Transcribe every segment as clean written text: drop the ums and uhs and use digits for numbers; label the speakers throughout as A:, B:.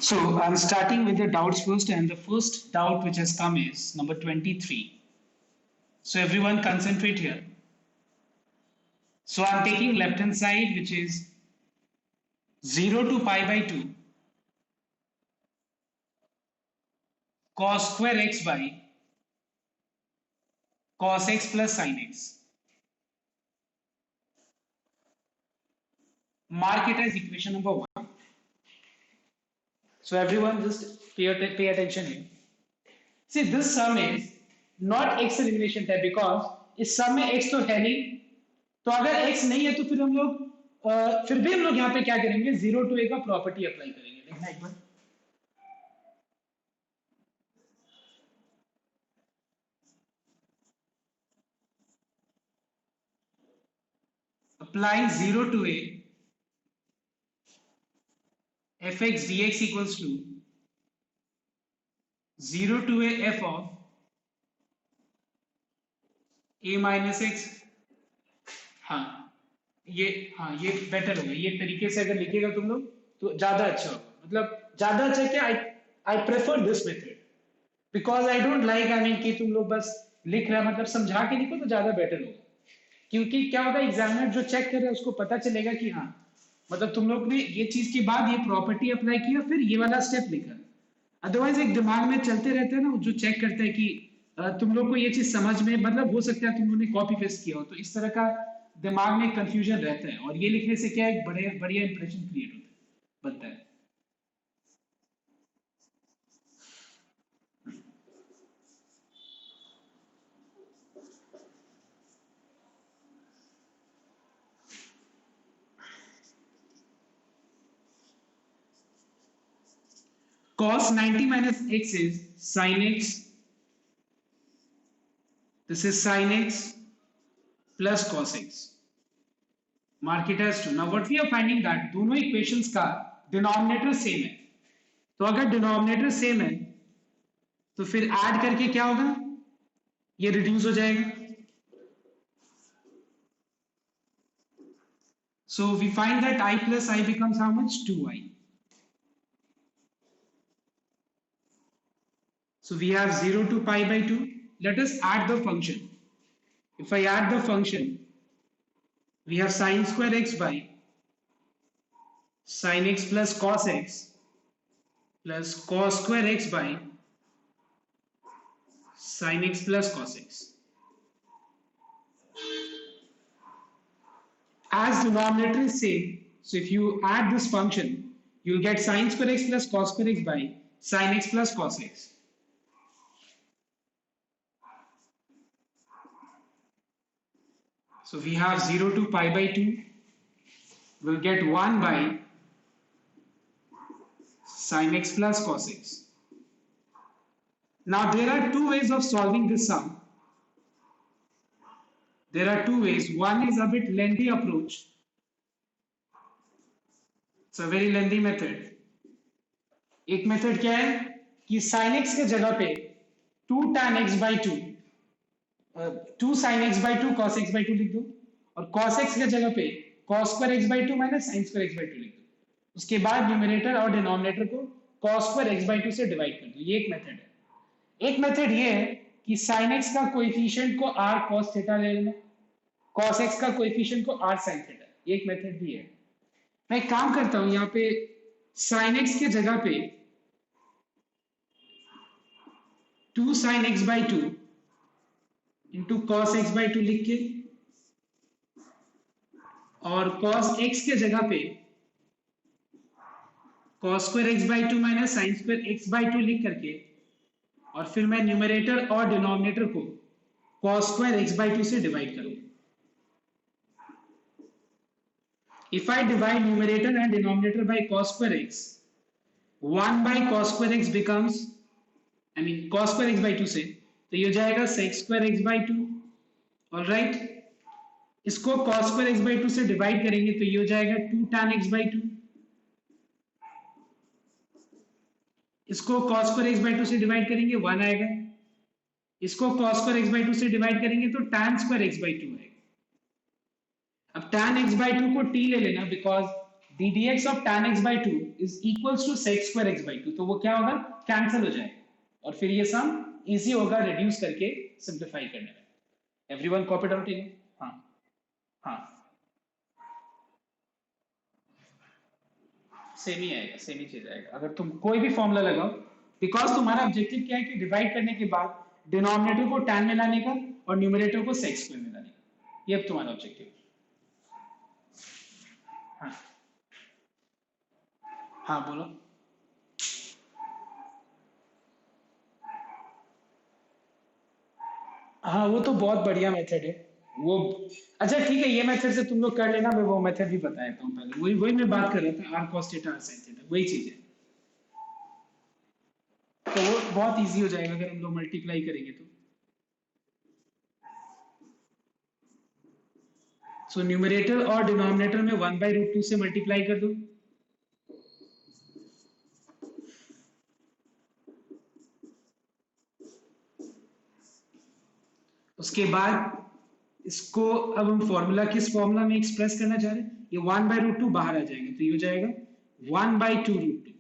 A: So I'm starting with the doubts first, and the first doubt which has come is number 23. So everyone concentrate here. So I'm taking left hand side, which is 0 to pi by 2 cos square x by cos x plus sin x. Mark it as equation number 1. So everyone just pay attention here. See, this sum is not x elimination type because इस sum में x तो है नहीं, तो अगर x नहीं है तो फिर हम लोग फिर भी हम लोग यहाँ पे क्या करेंगे, 0 to a का प्रॉपर्टी अप्लाई करेंगे. देखना एक बार. Apply 0 to a fx dx equals to 0 to a f of a minus x. हाँ ये बेटर होगा. ये तरीके से अगर लिखेगा तुम लोग तो ज्यादा अच्छा होगा. मतलब ज्यादा अच्छा क्या, I prefer this method because I don't like, I mean कि तुम लोग बस लिख रहे हैं, मतलब समझा के लिखो तो ज्यादा बेटर होगा. क्योंकि क्या होता है, एग्जामिनर जो चेक कर रहा है उसको पता चलेगा कि हाँ, मतलब तुम लोग ने ये चीज के बाद ये प्रॉपर्टी अप्लाई किया, फिर ये वाला स्टेप लिखा. अदरवाइज एक दिमाग में चलते रहते हैं ना, जो चेक करता है कि तुम लोग को ये चीज समझ में, मतलब हो सकता है तुम लोगों ने कॉपी पेस्ट किया हो, तो इस तरह का दिमाग में कंफ्यूजन रहता है. और ये लिखने से क्या एक बढ़िया इंप्रेशन क्रिएट होता है, बनता है. Cos 90 minus x is sin x. This is sin x plus cos x. Mark it as 2. Now what we are finding that दोनों इक्वेशंस का डिनोमिनेटर सेम है. तो अगर डिनोमिनेटर सेम है तो फिर ऐड करके क्या होगा, ये रिड्यूस हो जाएगा. So we find that I plus I becomes how much? 2i. So we have 0 to pi by 2. Let us add the function. If I add the function, we have sin square x by sin x plus cos x plus cos square x by sin x plus cos x. As denominator is same, so if you add this function, you will get sin square x plus cos square x by sin x plus cos x. So we have 0 to pi by 2, we'll get 1 by sin x plus cos x. Now there are two ways of solving this sum. There are two ways. One is a bit lengthy approach. It's a very lengthy method. एक method क्या है कि sin x के जगह पे 2 tan x by 2 2 sin x by 2 cos x by 2 लिख दो, और cos x के जगह पे cos square x by 2 minus sin square x by 2 लिख दो. उसके बाद न्यूमरेटर और डिनोमिनेटर को cos square x by 2 से डिवाइड कर दो. ये एक मेथड है. एक मेथड ये है कि sin x का कोएफिशिएंट को r cos थीटा ले लेना, cos x का कोएफिशिएंट को r sin थीटा. ये एक मेथड भी है. मैं एक काम करता हूं, यहाँ पे sin x के जगह पे 2 sin x by 2 into cos x by 2 लिख के, और cos x के जगह पे cos square x by 2 minus sin square x by 2 लिख करके, और फिर मैं न्यूमरेटर और डिनोमिनेटर को cos square x by 2 से डिवाइड करूंगा. If I divide numerator and denominator by cos square x, 1 by cos square x becomes, I mean cos square x by 2 से, तो ये हो जाएगा sec square x by 2. All right, इसको cos square x by 2 से divide करेंगे तो ये हो जाएगा 2 tan x by 2. इसको cos square x by 2 से डिवाइड करेंगे 1 आएगा. इसको cos square x by 2 से डिवाइड करेंगे तो tan square x by 2 आएगा. अब tan x by 2 को t ले लेना, because d d x of tan x by 2 is equals to sec square x by 2, तो वो क्या होगा, कैंसिल हो जाएगा और फिर ये सम इजी होगा रिड्यूस करके सिंप्लीफाई करने में। एवरीवन कॉपी डाउन ठीक है? हाँ हाँ, सेम ही आएगा, सेम ही चीज आएगा अगर तुम कोई भी फॉर्मूला लगाओ, बिकॉज तुम्हारा ऑब्जेक्टिव क्या है कि डिवाइड करने के बाद डिनोमिनेटर को tan में लाने का और न्यूमरेटर को sec स्क्वायर में लाने का, ये अब तुम्हारा ऑब्जेक्टिव है। हाँ हाँ बोलो। हाँ वो तो बहुत बढ़िया मेथड है वो। अच्छा ठीक है, ये मेथड से तुम लोग कर लेना, मैं वो मेथड भी बता देता हूँ पहले, वही वही मैं बात कर रहा था, r cos theta r sine theta वही चीज है। तो वो बहुत इजी हो जाएगा अगर हम लोग मल्टीप्लाई करेंगे तो। सो न्यूमरेटर और डिनोमिनेटर में 1/√2 से मल्टीप्लाई कर दो। उसके बाद इसको अब हम फॉर्मूला किस फॉर्मूला में एक्सप्रेस करना चाह रहे हैं, ये 1/√2 बाहर आ जाएगा तो ये हो जाएगा 1/2√2,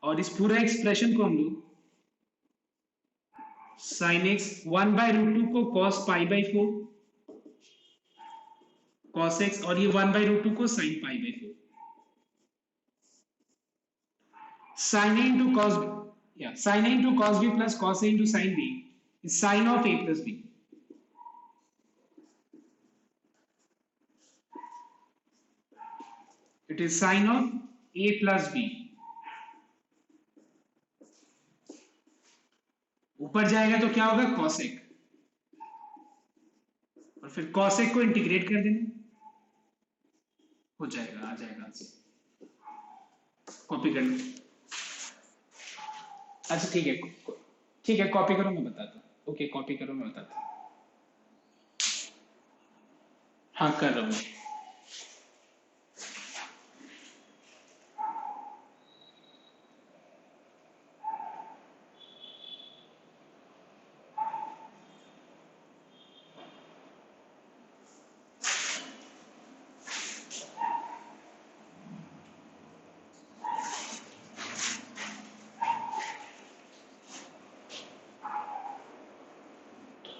A: और इस पूरे एक्सप्रेशन को हम लोग sin x 1/√2 को cos π/4 cos x और ये 1/√2 को sin π/4 sin a into cos b, yeah, sin a into cos b plus cos a into sin b is sin of a plus b। It is sin of a plus b। ऊपर जाएगा तो क्या होगा cosec, और फिर cosec को integrate कर देना, हो जाएगा, आ जाएगा आंसर। कॉपी कर लो। अच्छा ठीक है, ठीक है कॉपी करो मैं बताता हूँ। ओके कॉपी करो मैं बताता हूँ। हाँ कर रहा हूँ।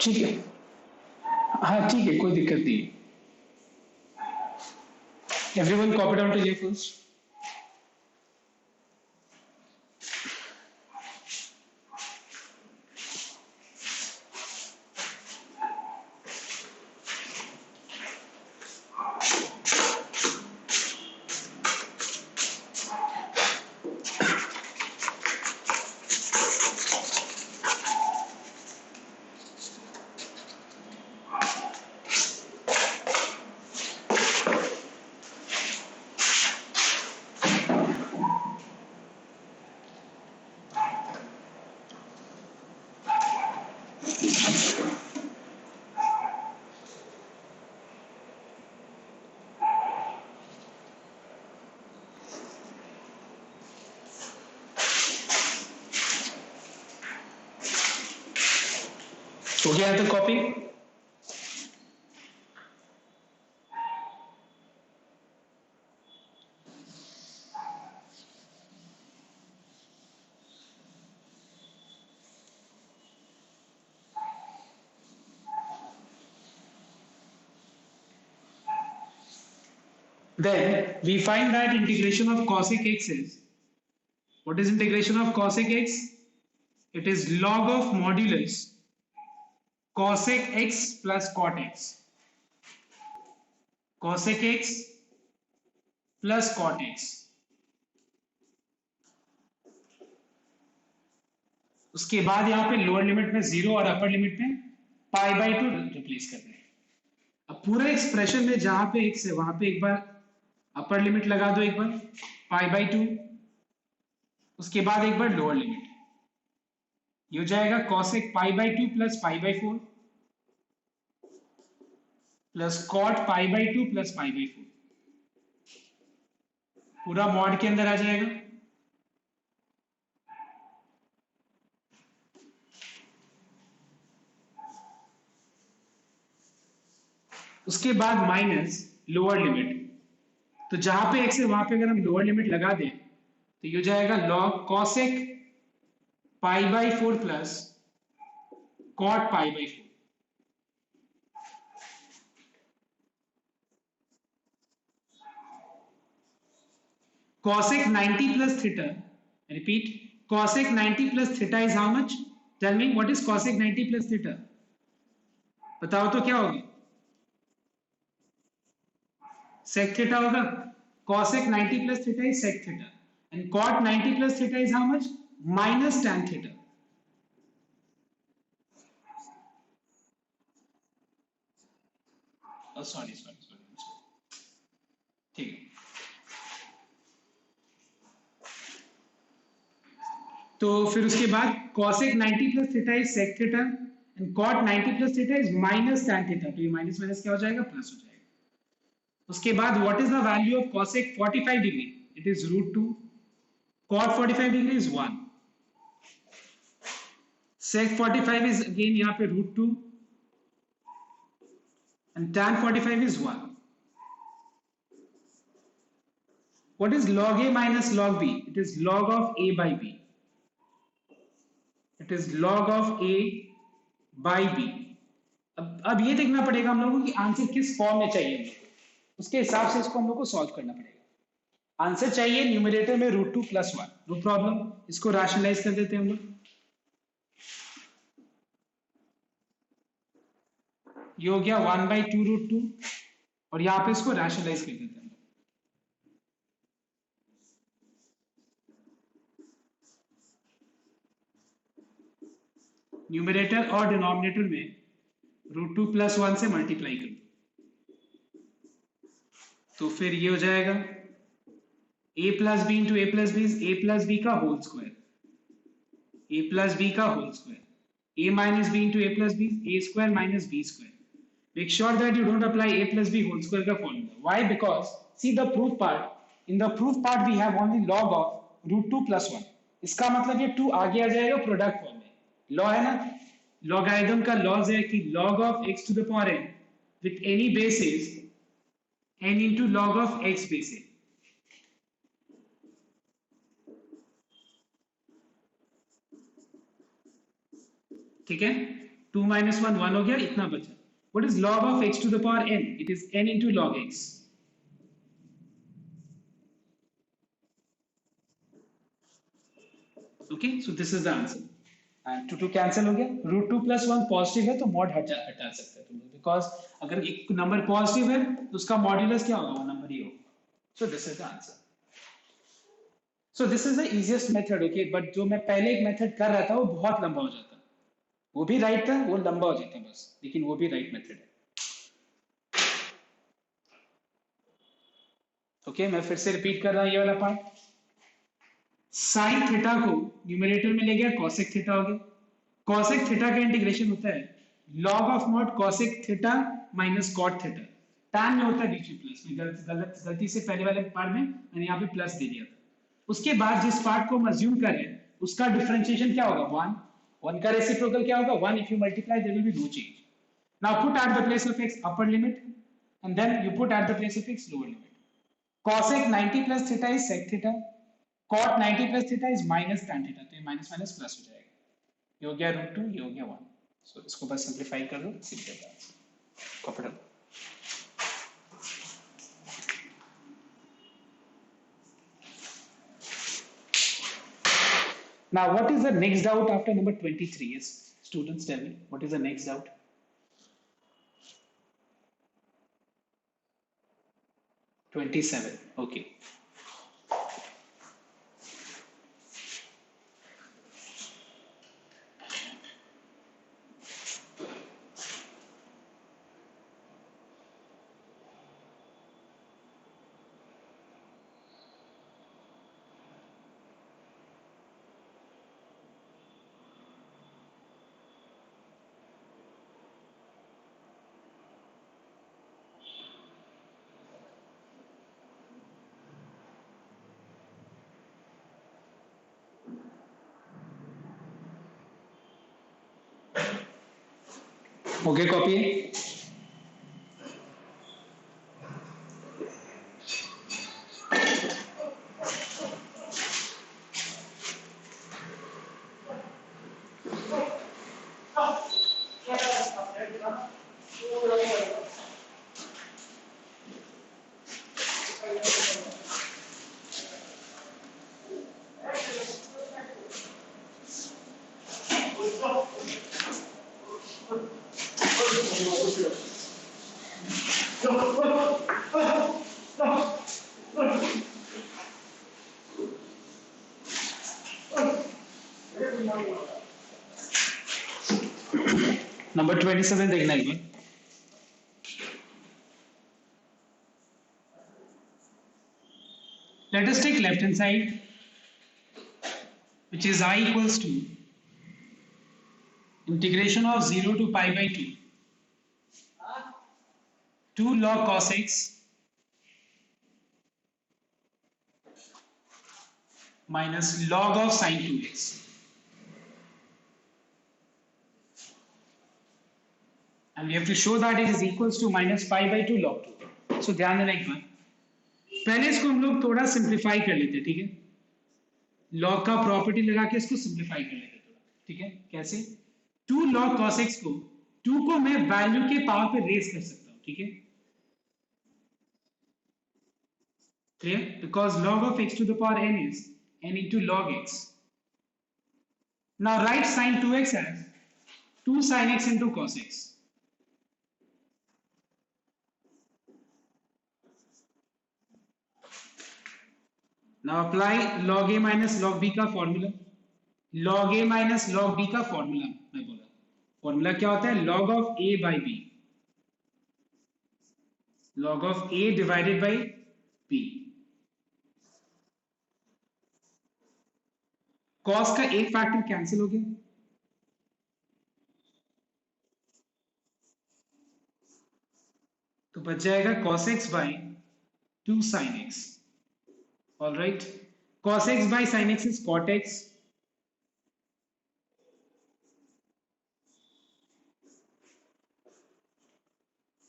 A: ठीक है, हाँ ठीक है कोई दिक्कत नहीं। एवरीवन कॉपी डाउन टू ये फर्स्ट। हो गया तो copy. Then we find that integration of cosec x is, what is integration of cosec x? It is log of modulus cosec x plus cot x, cosec x plus cot x। उसके बाद यहाँ पे lower limit में 0 और upper limit में π/2 replace करना है। अब पूरे एक्सप्रेशन में जहां पे x है वहां पे एक बार अपर लिमिट लगा दो, एक बार π/2, उसके बाद एक बार लोअर लिमिट, ये हो जाएगा cosec π/2 plus π/4 plus cot π/2 plus π/4, पूरा मॉड के अंदर आ जाएगा। उसके बाद माइनस लोअर लिमिट। तो जहां पे x है वहां पे अगर हम लोअर लिमिट लगा दें तो ये हो जाएगा log cosec pi by 4 plus cot pi by 4। cosec 90 plus theta, repeat, cosec 90 plus theta is how much? Tell me what is cosec 90 plus theta? बताओ तो क्या होगी? sec theta होगा। cosec 90 plus theta is sec theta and cot 90 plus theta is how much? Minus tan theta। Sorry sorry sorry, ठीक है। तो फिर उसके बाद cosec 90 plus theta is sec theta and cot 90 plus theta is minus tan theta। तो ये minus minus क्या हो जाएगा? प्लस हो जाएगा। उसके बाद what is the value of cosec 45 degree? It is √2। cot 45 degree is 1। sec 45 is again यहाँ पे √2 and tan 45 is 1। What is log a minus log b? It is log of a by b। It is log of a by b। अब ये देखना पड़ेगा हम लोगों को कि आंसर किस फॉर्म में चाहिए हम लोग को, उसके हिसाब से इसको हम लोग को सॉल्व करना पड़ेगा। आंसर चाहिए न्यूमरेटर में √2 प्लस 1, नो प्रॉब्लम, इसको रैशनलाइज कर देते हैं हम लोग। ये हो गया 1/2 √2 और यहां पे इसको रैशनलाइज कर देते हैं। न्यूमरेटर और डिनोमिनेटर में √2 प्लस 1 से मल्टीप्लाई कर दो तो फिर ये हो जाएगा a plus b into a plus b a plus b का whole square, a plus b का whole square, a minus b into a plus b a square minus b square. Make sure that you don't apply a plus b whole square का formula. Why? Because see the proof part. In the proof part we have only log of √2 plus 1। इसका मतलब ये 2 आगे आ जाएगा product form में। Law है ना, logarithm का लॉज है कि log of x to the power n with any basis n into log of x base n। ठीक है, 2 minus 1 1 हो गया, इतना बचा। What is log of x to the power n? It is n into log x। Okay, so this is the answer। and 2 cancel हो गया। √2 plus 1 positive है तो मॉड हटा सकते हैं तुम लोग, बिकॉज अगर एक नंबर पॉजिटिव है तो उसका मॉड्यूलस क्या होगा? वो नंबर ही होगा। So this is the answer. So this is the easiest method. Okay, but जो मैं पहले एक मेथड कर रहा था वो बहुत लंबा हो जाता, वो भी राइट था, वो लंबा हो जाता बस, लेकिन वो भी राइट मेथड है। ओके, मैं फिर से रिपीट कर रहा हूं ये वाला पार्ट। साइन थीटा को न्यूमरेटर में ले गया, कॉसेक थीटा हो गया। कॉसेक थीटा का इंटीग्रेशन होता है log of mod cosec theta minus cot theta. tan में होता है बीच में प्लस, मैं गलती से पहले वाले पार्ट में मैंने यहाँ पे प्लस दे दिया था। उसके बाद जिस पार्ट को हम अज्यूम कर रहे हैं उसका डिफरेंशिएशन क्या होगा? 1। 1 का रेसिप्रोकल क्या होगा? 1। If you multiply there will be no change. Now put at the place of x upper limit and then you put at the place of x lower limit. cosec 90 plus theta is sec theta, cot 90 plus theta is minus tan theta। तो ये minus minus plus हो जाएगा। ये हो गया √2, ये हो गया 1। सो इसको बस सिंपलीफाई कर दो, simple copy. Now what is the next doubt after number 23? Yes, students tell me what is the next doubt? 27. Okay. Okay, copy. Number 27 देखना एक बार. Let us take left hand side, which is I equals to integration of 0 to pi by 2, 2 log cos x minus log of sin 2x. And we have to show that it is equals to minus pi by 2 log 2. So ध्यान देना एक बार. पहले इसको हम लोग थोड़ा simplify कर लेते हैं, ठीक है. लॉग का प्रॉपर्टी लगा के इसको सिंप्लीफाई कर लेते हैं थोड़ा, ठीक है. कैसे? 2 log cos x को 2 को मैं वैल्यू के पावर पे रेज कर सकता हूं, ठीक है. Clear? Because log of x to the power n is n into log x. Now write sin 2x as 2 sin x into cos x. Now apply log a minus log b का formula. log a minus log b का formula मैं बोला. Formula क्या होता है? log of a by b. log of a divided by b. cos का एक factor cancel हो गया, तो बच जाएगा cos x by 2 sin x. All right, cos x by sin x is cot x.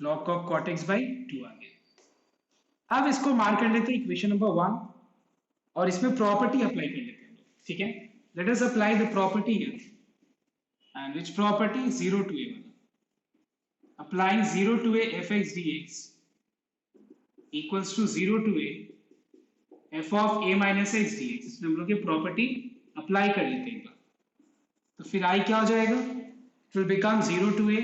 A: log of cot x by 2 आ गया. अब इसको मार्क कर लेते हैं इक्वेशन नंबर 1 और इसमें प्रॉपर्टी अप्लाई कर लेते हैं, ठीक है. Let us apply the property here. And which property? 0 to a वाला. applying 0 to a fx dx equals to 0 to a f of a minus x dx. इसमें हम लोग ये प्रॉपर्टी अप्लाई कर लेते हैं. तो फिर i क्या हो जाएगा? It will become 0 to a,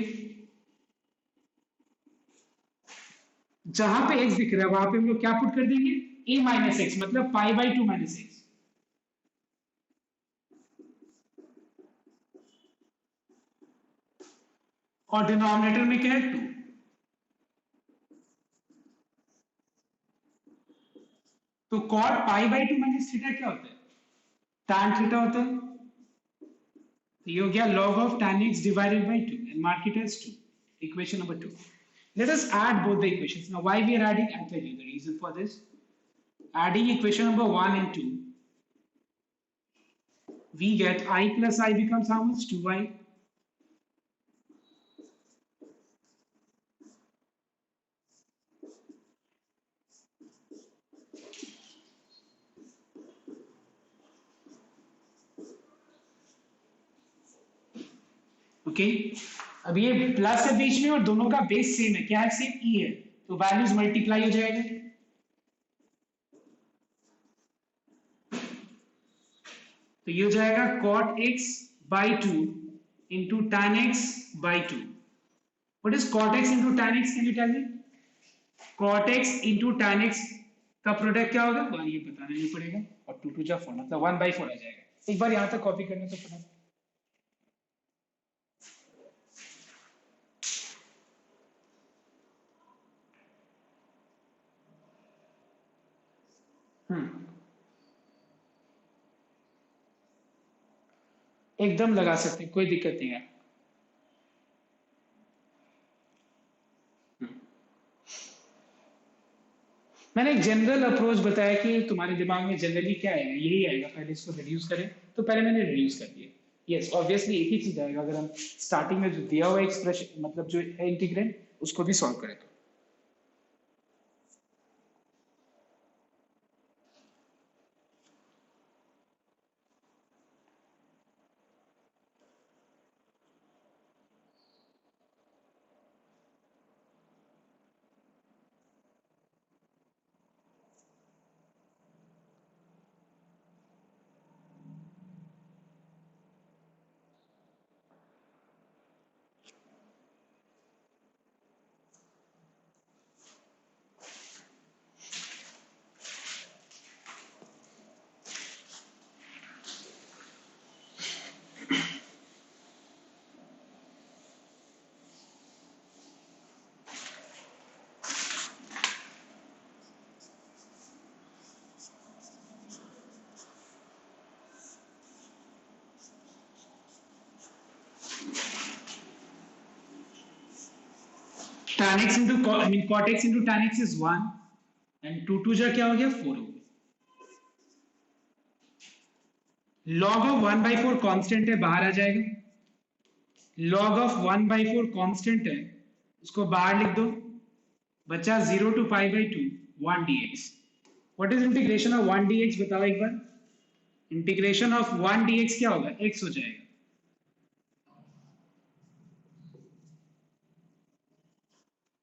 A: जहां पे x दिख रहा है वहां पे हम लोग क्या पुट कर देंगे? a minus x, मतलब pi by 2 minus x. और डिनोमिनेटर में क्या है? 2. तो cot pi by 2 minus theta क्या होता है? tan थीटा होता है. तो ये हो गया log of tan x divided by 2 and mark it as 2. Equation number 2. Let us add both the equations. Now why we are adding? I'll tell you the reason for this. Adding equation number 1 and 2, we get I plus I becomes how much? 2i. Okay. अब ये plus है बीच में और दोनों का base same है. क्या है? सेम ई है, तो वैल्यूज मल्टीप्लाई हो जाएंगे. तो ये हो जाएगा cot x by 2 into tan x by 2. What is cot x into tan x? Can you tell me? cot x into tan x का प्रोडक्ट क्या होगा? ये बताना नहीं पड़ेगा. और 2 2 जा 4, मतलब 1 by 4 आ जाएगा. एक बार यहां तक कॉपी करने तो पड़ा. एकदम लगा सकते हैं, कोई दिक्कत नहीं है. मैंने एक जनरल अप्रोच बताया कि तुम्हारे दिमाग में जनरली क्या आएगा, यही आएगा. पहले इसको रिड्यूस करें, तो पहले मैंने रिड्यूस कर दिया. यस, ऑब्वियसली एक ही चीज आएगा अगर हम स्टार्टिंग में जो दिया हुआ एक्सप्रेशन, मतलब जो है इंटीग्रेंड, उसको भी सॉल्व करें. तो tan x into cot x into tan x is 1 and 2 जा क्या हो गया 4 हो गया. log ऑफ 1/4 कांस्टेंट है, बाहर आ जाएगा. log ऑफ 1/4 कांस्टेंट है, उसको बाहर लिख दो, बचा 0 to pi by 2 1 dx. What is integration of 1 dx बताओ एक बार. इंटीग्रेशन ऑफ 1 dx क्या होगा, x हो जाएगा.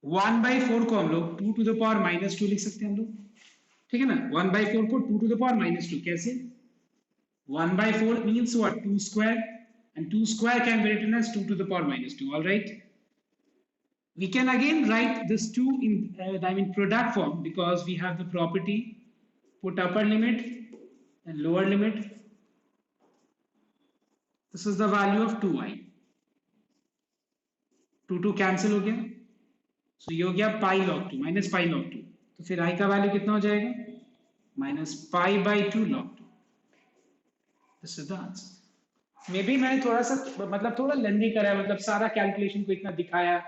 A: 1/4 को हम लोग 2 to the power minus 2 लिख सकते हैं हम लोग, ठीक है ना. 1/4 को 2 to the power minus 2 कैसे. 1/4 means what, 2 square, and 2 square can be written as 2 to the power minus 2. All right, we can again write this 2 in product form, because we have the property put upper limit and lower limit. This is the value of 2i. 2 cancel हो गया, so ये हो गया pi log 2 minus pi log 2. तो फिर i का value कितना हो जाएगा, minus pi by 2 log 2. This is the answer. May be मैंने थोड़ा सा मतलब थोड़ा लेंदी करा है, मतलब सारा कैलकुलेशन को इतना दिखाया.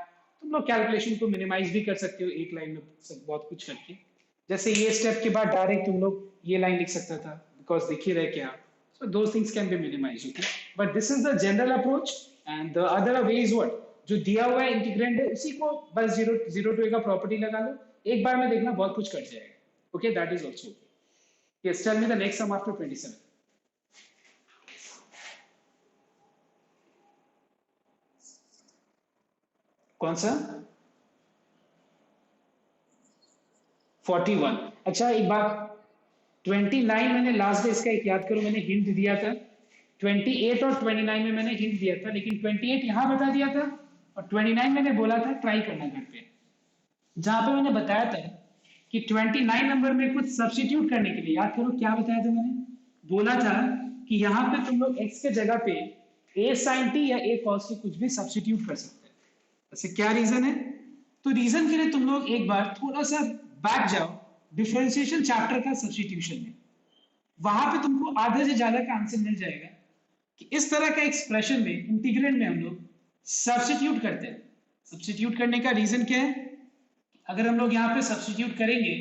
A: तुम लोग कैलकुलेशन को मिनिमाइज भी कर सकते हो एक लाइन में बहुत कुछ करके. जैसे ये स्टेप के बाद डायरेक्ट तुम लोग ये लाइन लिख सकता था, बिकॉज दिख ही रहे क्या. So those things can be minimise. Okay, but this is the general approach, and the other way is what, जो दिया हुआ है इंटीग्रेंड है उसी को बस 0 to a का प्रॉपर्टी लगा लो, एक बार में देखना बहुत कुछ कट जाएगा. Okay, that is also okay. Yes, tell me the next sum after 27. कौन सा 41. अच्छा एक बात, 29 मैंने लास्ट डे इसका एक याद करो, मैंने हिंट दिया था. 28 और 29 में मैंने हिंट दिया था, लेकिन 28 यहां बता दिया था और 29 मैंने बोला था ट्राई करना घर पे, जहां पे मैंने बताया था कि 29 नंबर में कुछ सब्स्टिट्यूट करने के लिए, याद करो क्या बताया था मैंने. बोला था कि यहाँ पे तुम लोग x के जगह पे a sin t या a cos t कुछ भी सब्स्टिट्यूट कर सकते हैं. ऐसे क्या रीजन है, तो रीजन के लिए तुम लोग एक बार थोड़ा सा बैक जाओ डिफरेंशिएशन चैप्टर का सब्स्टिट्यूशन में, वहां पे तुमको आधे से ज्यादा का आंसर मिल जाएगा कि इस तरह का एक्सप्रेशन में इंटीग्रेंड में हम लोग सब्स्टिट्यूट करते हैं. सब्स्टिट्यूट करने का रीजन क्या है, अगर हम लोग यहाँ पे सब्स्टिट्यूट करेंगे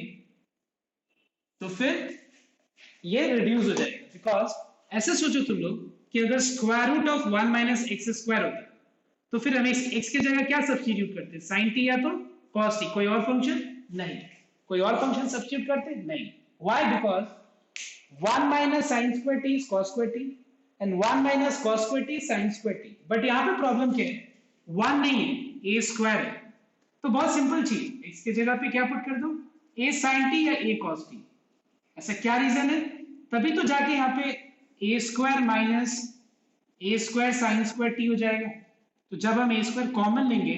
A: तो फिर ये रिड्यूस हो जाएगा. बिकॉज ऐसे सोचो तुम लोग कि अगर square root of 1 minus x square होता तो फिर हम x की जगह क्या सब्स्टिट्यूट करते, sin t या तो cos t, कोई और फंक्शन नहीं. कोई और फंक्शन सब्स्टिट्यूट करते नहीं. why, because 1 minus sin square t is cos square t and 1 minus cos square t is sin square t. But यहाँ पे प्रॉब्लम क्या है, 1 नहीं है, a स्क्वायर है. तो बहुत सिंपल चीज, x की जगह पे क्या पुट कर दो, a sin t या a cos t. ऐसा क्या रीजन है, तभी तो जाके यहाँ पे a square minus a square sin square t हो जाएगा. तो जब हम a स्क्वायर कॉमन लेंगे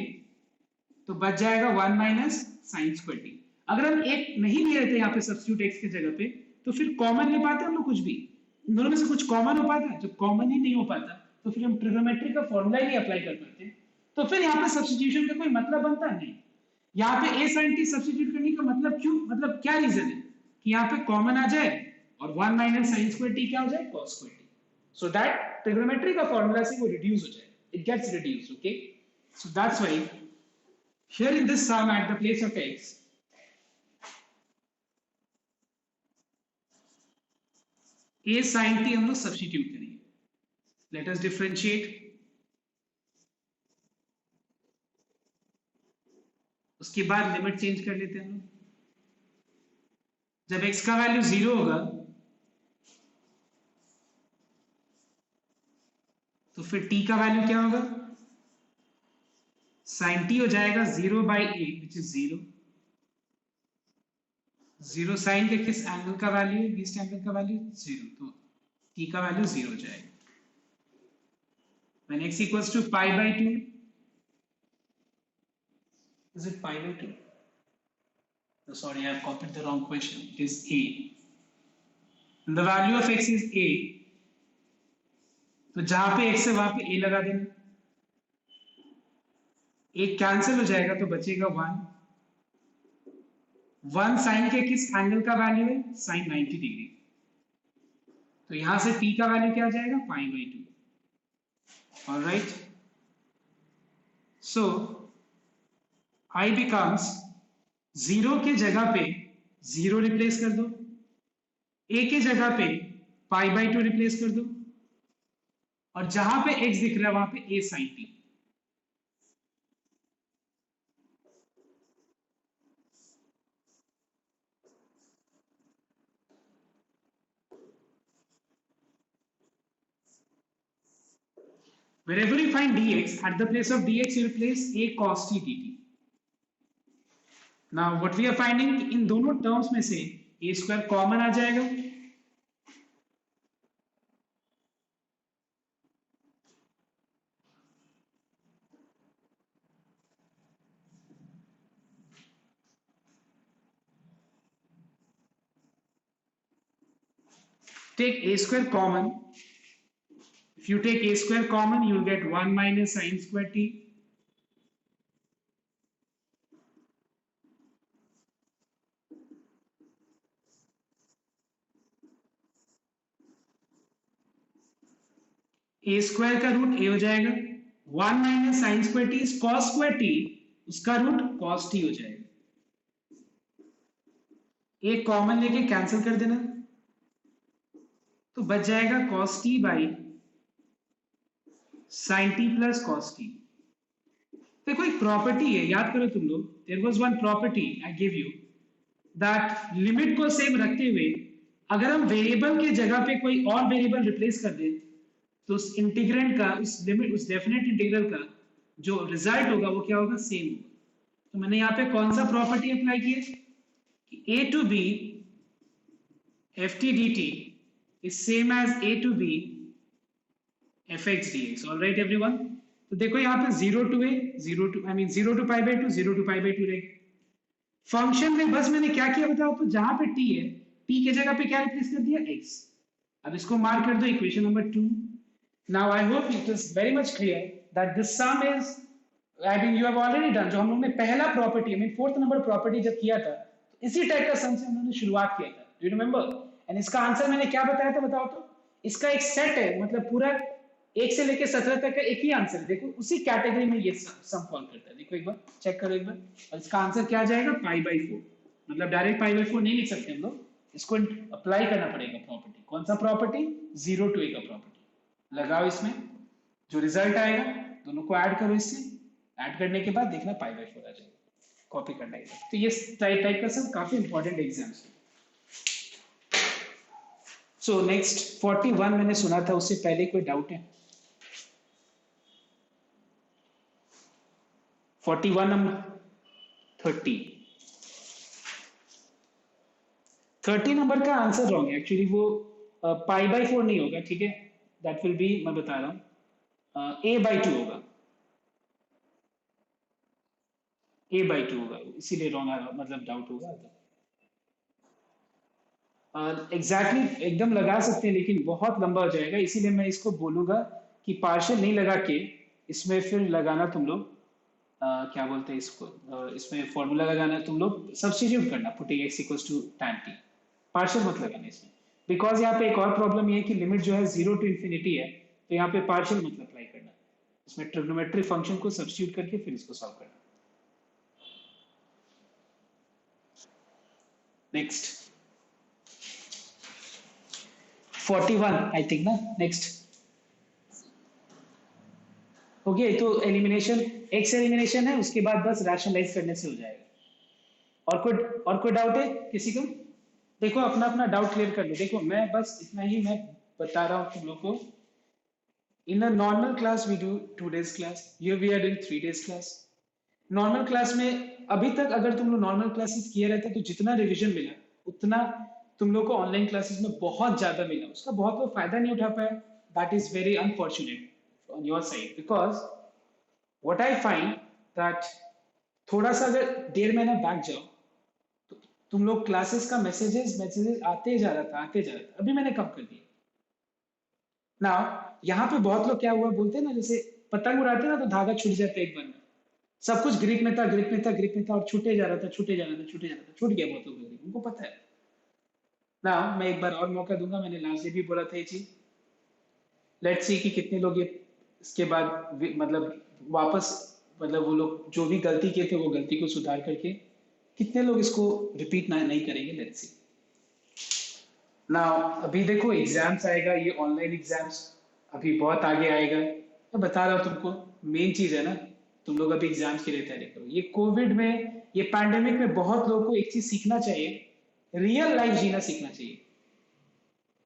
A: तो बच जाएगा 1 माइनस साइन स्क्वायर टी. अगर हम एक नहीं ले रहे थे यहाँ पे सब्स्टिट्यूट x की जगह पे, तो फिर कॉमन ले पाते हम लोग कुछ भी, इन दोनों में से कुछ कॉमन हो पाता. जब कॉमन ही नहीं हो पाता तो फिर हम ट्रिग्नोमेट्री का फॉर्मूला ही नहीं अप्लाई कर पाते, तो फिर यहाँ पे सब्स्टिट्यूशन का कोई मतलब बनता नहीं. यहाँ पे a sin t सब्स्टिट्यूट करने का मतलब क्यों, मतलब क्या रीजन है कि यहाँ पे कॉमन आ जाए और 1 माइनस साइन स्क्वायर टी क्या हो जाए, cos square T. So that trigonometry का फॉर्मूला से वो रिड्यूस हो जाए, it gets reduced. Okay, so that's why here in this sum at the place of x, a sin t हम लोग सब्स्टिट्यूट करेंगे. let us differentiate. उसके बाद लिमिट चेंज कर लेते हैं हम लोग. जब x का वैल्यू 0 होगा तो फिर t का वैल्यू क्या होगा, sin t हो जाएगा 0 by a which is 0. 0 sin के किस एंगल का वैल्यू है, लीस्ट एंगल का वैल्यू 0, तो t का वैल्यू 0 हो जाएगा. when x equals to pi by 2, is it pi by 2? Oh, sorry, I have copied the wrong question. It is a. And the value of x is a. तो जहां पे x है वहां पे a लगा देना. एक कैंसिल हो जाएगा तो बचेगा 1. 1 साइन के किस एंगल का वैल्यू है, साइन 90 डिग्री. तो यहां से t का वैल्यू क्या आ जाएगा, पाई by 2. Alright, so I becomes 0 के जगह पे 0 रिप्लेस कर दो, a के जगह पे पाई बाई 2 रिप्लेस कर दो, और जहां पे x दिख रहा है वहां पे a sin t। Wherever you find dx, at the place of dx you replace a cos t dt। Now what we are finding, इन दोनों टर्म्स में से a स्क्वायर कॉमन आ जाएगा, take a square common। If you take a square common, you will get 1 minus sin square t। a square का root a हो जाएगा, 1 minus sine square T cos square T, उसका root cos t हो जाएगा। एक common लेके cancel कर देना, तो बच जाएगा cos t by sin t plus cos t। देखो एक प्रॉपर्टी है, याद करो तुम लोग, there was one property I give you, that limit को सेम रखते हुए अगर हम वेरिएबल के जगह पे कोई और वेरिएबल रिप्लेस कर दें तो उस इंटीग्रेंड का, उस लिमिट, उस डेफिनेट इंटीग्रल का जो रिजल्ट होगा वो क्या होगा, सेम होगा। तो मैंने यहाँ पे कौन सा प्रॉपर्टी अप्लाई की है, a to b ft dt is same as a to b fx dx। all right everyone, तो देखो यहाँ पे 0 to a 0 to, I mean 0 to pi by 2 0 to pi by 2 रहेगा। फंक्शन में बस मैंने क्या किया बताओ, तो जहां पे t है t के जगह पे क्या रिप्लेस कर दिया, x। अब इसको मार्क कर दो equation number 2। Now I hope it is very much clear that this some is, I mean you have already done, जो हम लोग ने पहला property, I mean fourth number property जब किया था, तो इसी टाइप का सम से हम लोगों ने शुरुआत किया था, डू यू रिमेंबर? एंड इसका आंसर मैंने क्या बताया था बताओ तो, इसका एक सेट है, मतलब पूरा 1 से लेके 17 तक का एक ही आंसर है। देखो उसी कैटेगरी में ये सम फॉल करता है, देखो एक बार चेक करो एक बार, और इसका आंसर क्या आ जाएगा, पाई बाई 4। मतलब डायरेक्ट पाई बाई 4 नहीं लिख सकते हम लोग, इसको अप्लाई करना पड़ेगा प्रॉपर्टी। कौन सा प्रॉपर्टी, 0 to a का प्रॉपर्टी लगाओ इसमें, जो रिजल्ट आएगा दोनों को ऐड करो, इससे ऐड करने के बाद देखना पाई बाई 4 आ जाएगा, कॉपी करना है। तो ये टाइप का सब काफी इंपॉर्टेंट एग्जाम्स है। सो नेक्स्ट 41 मैंने सुना था, उससे पहले कोई डाउट है? 41 नंबर 30 नंबर का आंसर रॉन्ग है एक्चुअली, वो पाई बाई 4 नहीं होगा, ठीक है, दैट विल बी, मैं बता रहा हूँ, a बाई 2 होगा, a बाई 2 होगा, इसीलिए रॉन्ग, मतलब डाउट होगा। एग्जैक्टली एकदम लगा सकते हैं लेकिन बहुत लंबा हो जाएगा, इसीलिए मैं इसको बोलूंगा कि पार्शियल नहीं लगा के इसमें फिर लगाना तुम लोग, क्या बोलते हैं इसको, इसमें फॉर्मूला लगाना तुम लोग, सब्स्टिट्यूट करना, putting x equals to tan t, partial मत लगाना इसमें, बिकॉज यहाँ पे एक और प्रॉब्लम ये है कि लिमिट जो है 0 to इंफिनिटी है, तो यहाँ पे पार्शियल मत अप्लाई करना, इसमें ट्रिग्नोमेट्रिक फंक्शन को सब्स्टिट्यूट करके फिर इसको सॉल्व करना। नेक्स्ट 41 आई थिंक ना, नेक्स्ट हो गया, तो एलिमिनेशन, एक्स एलिमिनेशन है, उसके बाद बस रैशनलाइज करने से हो जाएगा। और कोई डाउट है किसी को? देखो अपना अपना डाउट क्लियर कर लो। देखो मैं बस इतना ही मैं बता रहा हूँ तुम लोग को, in a normal class we do 2 days class, here we are doing 3 days class. Normal class में अभी तक अगर तुम लोग नॉर्मल क्लासेस किए रहते तो जितना रिवीजन मिला उतना तुम लोग को ऑनलाइन क्लासेस में बहुत ज्यादा मिला, उसका बहुत लोग फायदा नहीं उठा पाया, that is very unfortunate on your side, because what I find that थोड़ा सा अगर 1.5 महीना बैक जाओ तो तुम लोग क्लासेस का मैसेजेस आते जा रहा था, आते जा रहा था, अभी मैंने कम कर दिया ना। यहाँ पे बहुत लोग क्या हुआ बोलते हैं ना, जैसे पतंग उड़ाते ना तो धागा छूट जाता है एक बार में, सब कुछ ग्रीक में था, ग्रीक में था, ग्रीक में था, और छूटे जा रहा था, छूटे जा रहा था, छूटे जा रहा था, छूट गया बहुत लोगों को, उनको पता है ना। मैं एक बार और मौका दूंगा, मैंने लास्ट डे भी बोला था ये चीज, लेट्स सी कि कितने लोग ये इसके बाद मतलब वापस मतलब वो लोग जो भी गलती किए थे वो गलती को सुधार करके कितने लोग इसको रिपीट ना नहीं करेंगे, लेट्स सी। ना अभी देखो एग्जाम्स आएगा, ये ऑनलाइन एग्जाम्स अभी बहुत आगे आएगा। मैं बता रहा हूँ तुमको, मेन चीज है ना, तुम लोग अभी एग्जाम्स के लिए तैयारी करो। ये कोविड में, ये पैंडेमिक में बहुत लोगों को एक चीज सीखना चाहिए, रियल लाइफ जीना सीखना चाहिए।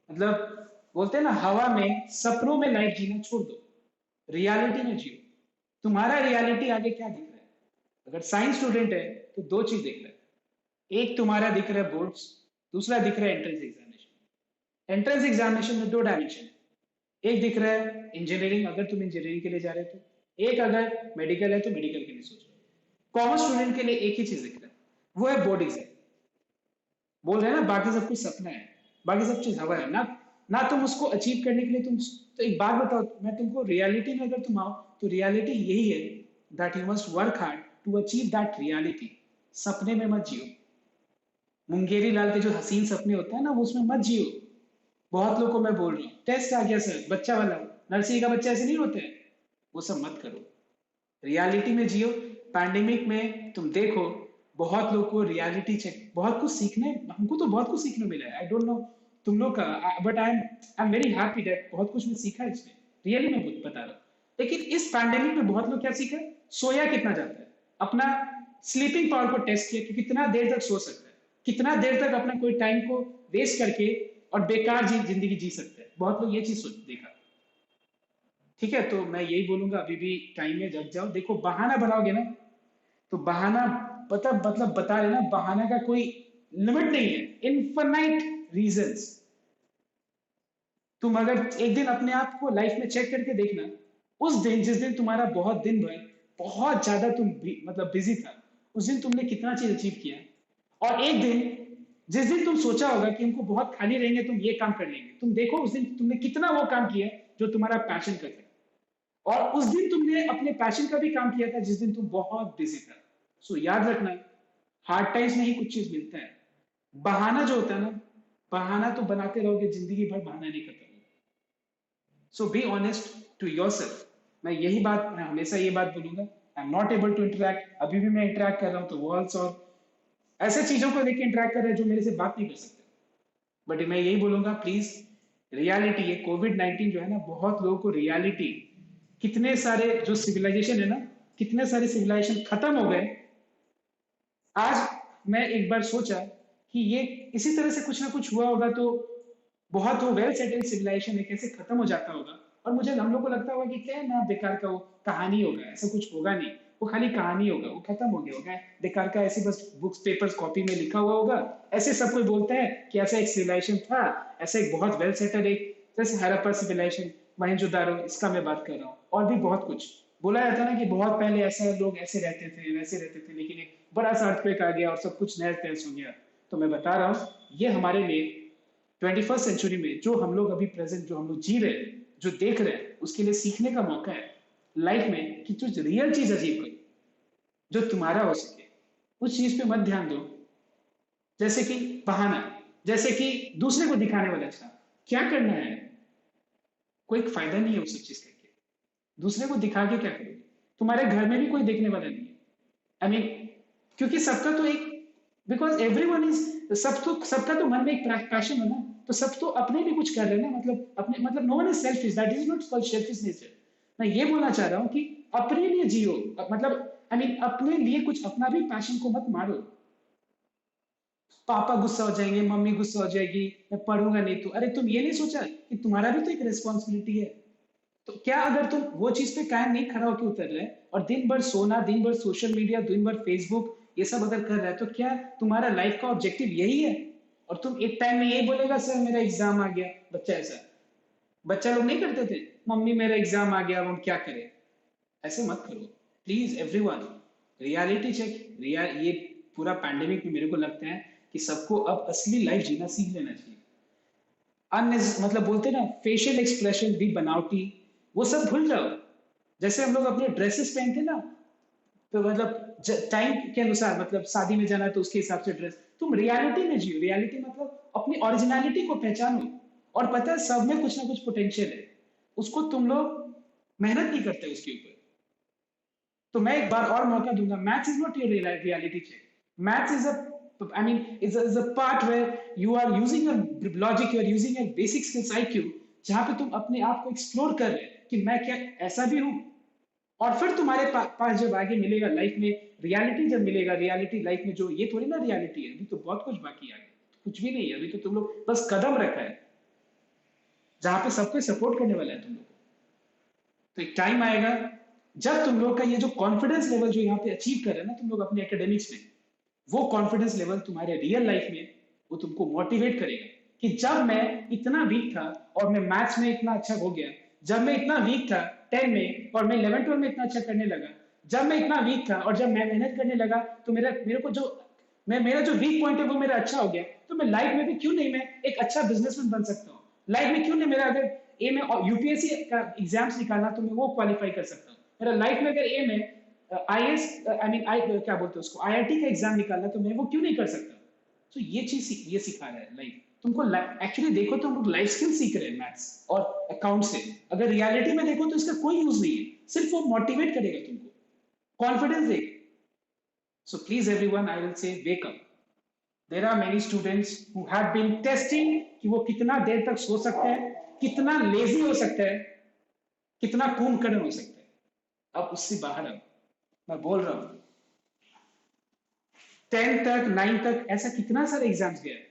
A: मतलब बोलते हैं ना, हवा में सपनों में लाइफ जीना छोड़ दो, रियलिटी में जियो। तुम्हारा रियलिटी आगे क्या दिख रहा है? अगर साइंस स्टूडेंट है तो दो चीज दिख रहा है, एक तुम्हारा दिख रहा है बोर्ड्स, दूसरा दिख रहा है एंट्रेंस एग्जामिनेशन। एंट्रेंस एग्जामिनेशन में दो डायमेंशन है, एक दिख रहा है इंजीनियरिंग, अगर तुम इंजीनियरिंग के लिए जा रहे हो तो, एक अगर मेडिकल है तो मेडिकल के लिए सोच रहे हो। कॉमर्स स्टूडेंट के लिए एक ही चीज दिख रहा है, वो है बोर्ड एग्जाम। बोल रहे हैं ना, बाकी सब कुछ सपना है, बाकी सब चीज हवा है ना। ना तुम उसको अचीव करने के लिए तुम, तो एक बात बताओ, मैं तुमको रियलिटी में अगर तुम आओ तो रियलिटी यही है, that you must work hard to achieve that reality. सपने में मत जियो, मुंगेरी लाल के जो हसीन सपने होते हैं ना, वो उसमें मत जियो। बहुत लोगों को मैं बोल रहा हूँ, टेस्ट आ गया सर, बच्चा वाला, नर्सरी का बच्चा ऐसे नहीं होते हैं, वो सब मत करो, रियलिटी में जियो। पैंडेमिक में तुम देखो, बहुत लोग को रियलिटी चेक, बहुत कुछ सीखने, हमको तो बहुत कुछ सीखने मिला है, आई डोंट नो तुम लोग का, but I am very happy that बहुत कुछ मैं सीखा है इसमें, रियली मैं बता रहा हूँ। लेकिन इस पैंडेमिक में बहुत लोग क्या सीखा, सोया कितना जाता है, अपना स्लीपिंग पावर को टेस्ट किया कि कितना देर तक सो सकता है, कितना देर तक अपना कोई टाइम को वेस्ट करके और बेकार जिंदगी जी सकता है, बहुत लोग ये चीज देखा। ठीक है, तो मैं यही बोलूंगा, अभी भी टाइम में जग जाओ। देखो बहाना बनाओगे ना तो बहाना, पता मतलब बता रहे ना, बहाना का कोई लिमिट नहीं है, इनफाइनाइट रीजंस। तुम अगर एक दिन अपने आप को लाइफ में चेक करके देखना, उस दिन जिस दिन तुम्हारा बहुत दिन भर बहुत ज्यादा तुम मतलब बिजी था, उस दिन तुमने कितना चीज अचीव किया। और एक दिन जिस दिन तुम सोचा होगा कि हमको बहुत खाली रहेंगे, तुम ये काम कर लेंगे, तुम देखो उस दिन तुमने कितना वो काम किया जो तुम्हारा पैशन का था। और उस दिन तुमने अपने पैशन का भी काम किया था जिस दिन तुम बहुत बिजी था। सो याद रखना, हार्ड टाइम्स में ही कुछ चीज मिलता है। बहाना जो होता है ना, बहाना तो बनाते रहोगे जिंदगी भर, बहाना नहीं करते रहोगे। So be honest to yourself. मैं यही बात, मैं हमेशा ये बात बोलूंगा, I am not able to interact, अभी भी मैं इंटरेक्ट कर रहा हूँ तो वॉल्स और ऐसे चीजों को लेकर इंटरेक्ट कर रहे हैं जो मेरे से बात नहीं कर सकते। बट मैं यही बोलूंगा, प्लीज रियलिटी, ये कोविड 19 जो है ना, बहुत लोगों को रियलिटी, कितने सारे जो सिविलाइजेशन है ना, कितने सारे सिविलाइजेशन खत्म हो गए। आज मैं एक बार सोचा कि ये इसी तरह से कुछ ना कुछ हुआ होगा तो बहुत वो वेल सेटल्ड सिविलाइजेशन है, कैसे खत्म हो जाता होगा। और मुझे, हम लोग को लगता होगा कि क्या है ना, बेकार का वो कहानी होगा, ऐसा कुछ होगा नहीं, वो खाली कहानी होगा, वो खत्म हो गया होगा, बेकार का, ऐसे बस बुक्स पेपर्स कॉपी में लिखा हुआ होगा। ऐसे सब कोई बोलता है कि ऐसा एक सिविलाइजेशन था, ऐसा एक बहुत वेल सेटल्ड, एक जैसे हड़प्पा सिविलाइजेशन, मोहनजोदारो, इसका मैं बात कर रहा हूँ, और भी बहुत कुछ बोला जाता है ना कि बहुत पहले ऐसा लोग ऐसे रहते थे, वैसे रहते थे, लेकिन एक बड़ा सा अर्थक्वेक आ गया और सब कुछ नहस तहस हो गया। तो मैं बता रहा हूँ, ये हमारे लिए 21st सेंचुरी में जो हम लोग अभी प्रेजेंट, जो हम लोग जी रहे हैं, जो देख रहे हैं, उसके लिए सीखने का मौका है लाइफ में, कि तुझ रियल चीज अचीव करो जो तुम्हारा हो सके। उस चीज पे मत ध्यान दो, जैसे कि बहाना, जैसे कि दूसरे को दिखाने वाला। अच्छा, क्या करना है, कोई फायदा नहीं है उस सब चीज करके, दूसरे को दिखा के क्या करोगे, तुम्हारे घर में भी कोई देखने वाला नहीं है। आई मीन, क्योंकि सबका तो एक, बिकॉज एवरीवन इज, सब तो, सबका तो मन में एक पैशन है ना, तो सब तो अपने भी कुछ कर रहे हैं ना, मतलब अपने, मतलब no one is selfish, that is not called selfish nature. मैं ये बोलना चाह रहा हूँ कि अपने लिए जियो, मतलब आई मीन अपने लिए कुछ, अपना भी पैशन को मत मारो। पापा गुस्सा हो जाएंगे, मम्मी गुस्सा हो जाएगी, मैं पढ़ूंगा नहीं तो, अरे तुम ये नहीं सोचा कि तुम्हारा भी तो एक रिस्पॉन्सिबिलिटी है। तो क्या अगर तुम वो चीज पे कायम नहीं खड़ा होकर उतर रहे और दिन भर सोना, दिन भर सोशल मीडिया, दिन भर फेसबुक, ये सब अगर कर रहा है, तो क्या तुम्हारा लाइफ का ऑब्जेक्टिव यही है? और तुम एक टाइम में यही बोलेगा सर मेरा एग्जाम आ गया, बच्चा ऐसा, बच्चा लोग नहीं करते थे, मम्मी मेरा एग्जाम आ गया, अब हम क्या करें? ऐसे मत करो प्लीज एवरीवन। रियलिटी चेक, रिया ये पूरा पैंडेमिक में मेरे को लगता है कि सबको अब असली लाइफ जीना सीख लेना चाहिए। मतलब बोलते हैं ना, फेशियल एक्सप्रेशन भी बनावटी, वो सब भूल जाओ। जैसे हम लोग अपने ड्रेसेस पहनते ना, तो मतलब टाइम के अनुसार, मतलब शादी में जाना है तो उसके हिसाब से ड्रेस, तुम रियलिटी में जियो, रियलिटी मतलब अपनी ओरिजिनलिटी को पहचानो। और पता है सब में कुछ ना कुछ पोटेंशियल है, उसको तुम लोग मेहनत नहीं करते उसके ऊपर। तो मैं एक बार और मौका दूंगा. Maths is not your reality check. Maths is a I mean, is a part where you are using your logic, you are using your basic skills IQ, जहां पे तुम अपने आप को एक्सप्लोर कर रहे हैं कि मैं क्या ऐसा भी हूं. और फिर तुम्हारे पास जब आगे मिलेगा लाइफ में रियलिटी, जब मिलेगा रियलिटी लाइफ में, जो ये थोड़ी ना रियलिटी है, अभी तो बहुत कुछ बाकी है आगे. कुछ भी नहीं है अभी, तो तुम लोग बस कदम रखा है जहां पे सबको सपोर्ट करने वाला है तुम लोग. तो एक टाइम आएगा जब तुम लोग का ये जो कॉन्फिडेंस लेवल जो यहाँ पे अचीव कर रहे हैं ना तुम लोग अपने एकेडमिक्स में, वो कॉन्फिडेंस लेवल तुम्हारे रियल लाइफ में वो तुमको मोटिवेट करेगा कि जब मैं इतना वीक था और मैं मैथ्स में इतना अच्छा हो गया, जब मैं इतना वीक था 10 में और मैं 11 12 में इतना अच्छा करने लगा, जब मैं इतना वीक था और जब मैं मेहनत करने लगा तो मेरे को जो मेरा जो वीक पॉइंट है वो मेरा अच्छा हो गया, तो मैं लाइफ में भी क्यों नहीं मैं एक अच्छा बिजनेसमैन बन सकता हूँ. लाइफ में क्यों नहीं मेरा अगर ए में यूपीएससी का एग्जाम्स निकालना तो मैं वो क्वालिफाई कर सकता हूँ. मेरा लाइफ में अगर ए में आईएएस आई मीन आई क्या बोलते हैं उसको आईआईटी का एग्जाम निकालना तो मैं वो क्यों नहीं कर सकता. तो ये चीज ये सिखा रहा है लाइफ तुमको. एक्चुअली देखो तो हम लोग लाइफ स्किल सीख रहे हैं मैथ्स और अकाउंट से. अगर रियलिटी में देखो तो इसका कोई यूज नहीं है, सिर्फ वो मोटिवेट करेगा तुमको, कॉन्फिडेंस देगा. So please everyone, I will say wake up. There are many students who have been testing कि वो कितना देर तक सो सकते हैं, कितना लेजी हो सकते हैं, कितना कुंभकर्ण हो सकते हैं. अब उससे बाहर आओ. मैं बोल रहा हूँ 10 तक 9 तक ऐसा कितना सारा एग्जाम्स गया है,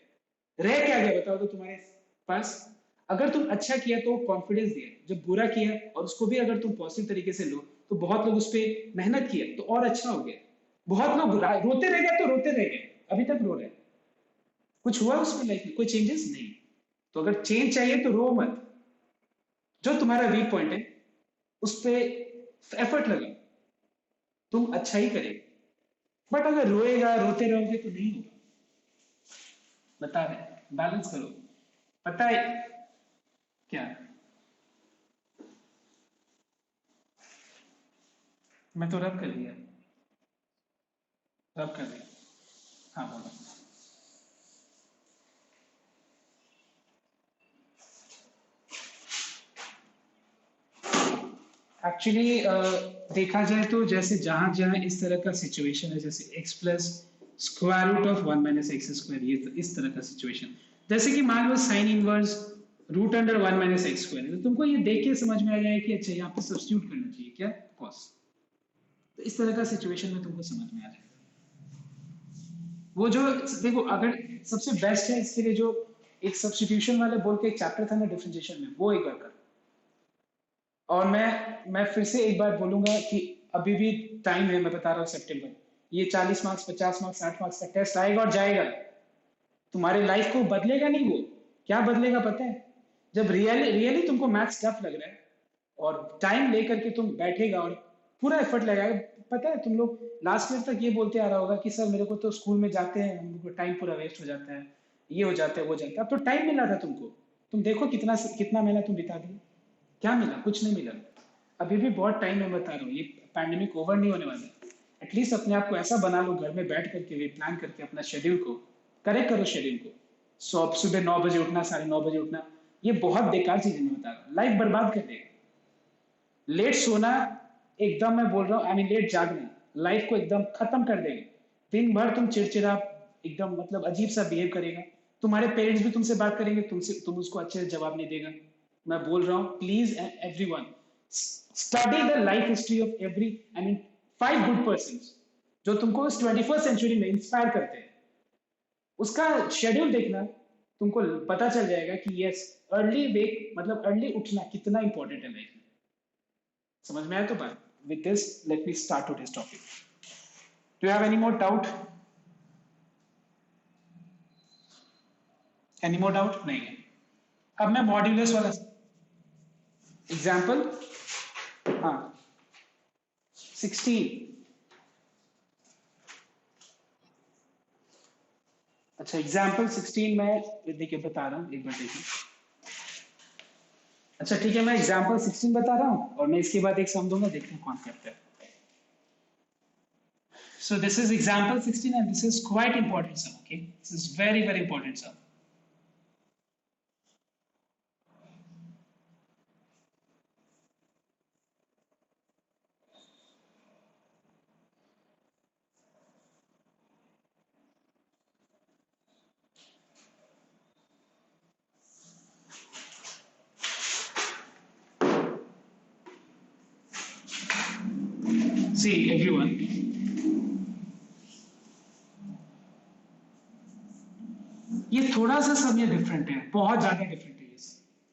A: रह क्या गया बताओ तो तुम्हारे पास. अगर तुम अच्छा किया तो कॉन्फिडेंस दिया, जब बुरा किया और उसको भी अगर तुम पॉजिटिव तरीके से लो तो बहुत लोग उस पर मेहनत किया तो और अच्छा हो गया. बहुत लोग रोते रह गए तो रोते रह गए, अभी तक रो रहे हैं. कुछ हुआ उसमें लाइफ में, कोई चेंजेस नहीं. तो अगर चेंज चाहिए तो रो मत. जो तुम्हारा वीक पॉइंट है उस पर एफर्ट लगाओ, तुम अच्छा ही करेगा. बट अगर रोएगा रोते रहोगे तो नहीं होगा. बता रहे बैलेंस करो. पता है क्या, मैं तो रब कर दिया, रब कर दिया. हाँ बोलो. एक्चुअली देखा जाए तो जैसे जहां जहां इस तरह का सिचुएशन है, जैसे x plus square root of 1 minus x square, ये इस तरह का सिचुएशन, जैसे कि मान लो sine inverse root under 1 minus x square, तो तुमको ये देख के समझ में आ जाए कि अच्छा यहाँ पे सब्स्टिट्यूट करना चाहिए क्या कॉस. तो इस तरह का सिचुएशन में तुमको समझ में आ जाएगा. वो जो देखो अगर सबसे बेस्ट है इसके लिए जो एक सब्स्टिट्यूशन वाले बोल के एक चैप्टर था ना डिफरेंशिएशन में, वो एक बार कर. और मैं फिर से एक बार बोलूंगा कि अभी भी टाइम है, मैं बता रहा हूँ सितंबर. ये 40 मार्क्स 50 मार्क्स 60 मार्क्स का टेस्ट आएगा और जाएगा. तुम्हारे लाइफ को बदलेगा नहीं वो. क्या बदलेगा पता है, जब रियली रियली तुमको मैथ्स टफ लग रहा है और टाइम लेकर के तुम बैठेगा और पूरा एफर्ट लगाएगा. पता है तुम लोग लास्ट ईयर तक ये बोलते आ रहा होगा कि सर मेरे को तो स्कूल में जाते हैं हम लोग टाइम पूरा वेस्ट हो जाता है, ये हो जाता है वो जाता है. अब तो टाइम मिला था तुमको, तुम देखो कितना कितना महीना तुम बिता दिए. क्या मिला, कुछ नहीं मिला. अभी भी बहुत टाइम मैं बता रहा हूँ, ये पैंडेमिक ओवर नहीं होने वाला. एटलीस्ट अपने आप को ऐसा बना लो घर में बैठ करके प्लान करके अपना शेड्यूल को करेक्ट करो. शेड्यूल को सुबह 9 बजे उठना 9:30 बजे उठना, ये बहुत बेकार चीज है मैं बता रहा हूँ, लाइफ बर्बाद कर देगा. लेट सोना एकदम, मैं बोल रहा हूँ आई मीन लेट जागना लाइफ को एकदम खत्म कर देगा. दिन भर तुम चिड़चिड़ा एकदम मतलब अजीब सा बिहेव करेगा. तुम्हारे पेरेंट्स भी तुमसे बात करेंगे, तुम उसको अच्छे से जवाब नहीं देगा. मैं बोल रहा हूँ please everyone study the life history of every I mean 5 good person जो तुमको इस 21st सेंचुरी में इंस्पायर करते हैं. उसका शेड्यूल देखना, तुमको पता चल जाएगा कि यस अर्ली वेक मतलब अर्ली उठना कितना इंपॉर्टेंट है लाइफ में. समझ में आया तो बात. With this let me start today's topic. Do you have any more doubt? Any more doubt नहीं है. अब मैं मॉड्यूलस वाला एग्जाम्पल, हाँ 16. अच्छा एग्जाम्पल 16 में देखिए बता रहा हूँ, एक बार देखिए. अच्छा ठीक है, मैं एग्जाम्पल 16 बता रहा हूँ और मैं इसके बाद एक सम दूंगा, देखते हैं कौन करता है. So this is example 16 and this is quite important sum. Okay, this is very very important sum. See everyone, ये थोड़ा सा समय डिफरेंट है, बहुत ज्यादा डिफरेंट है।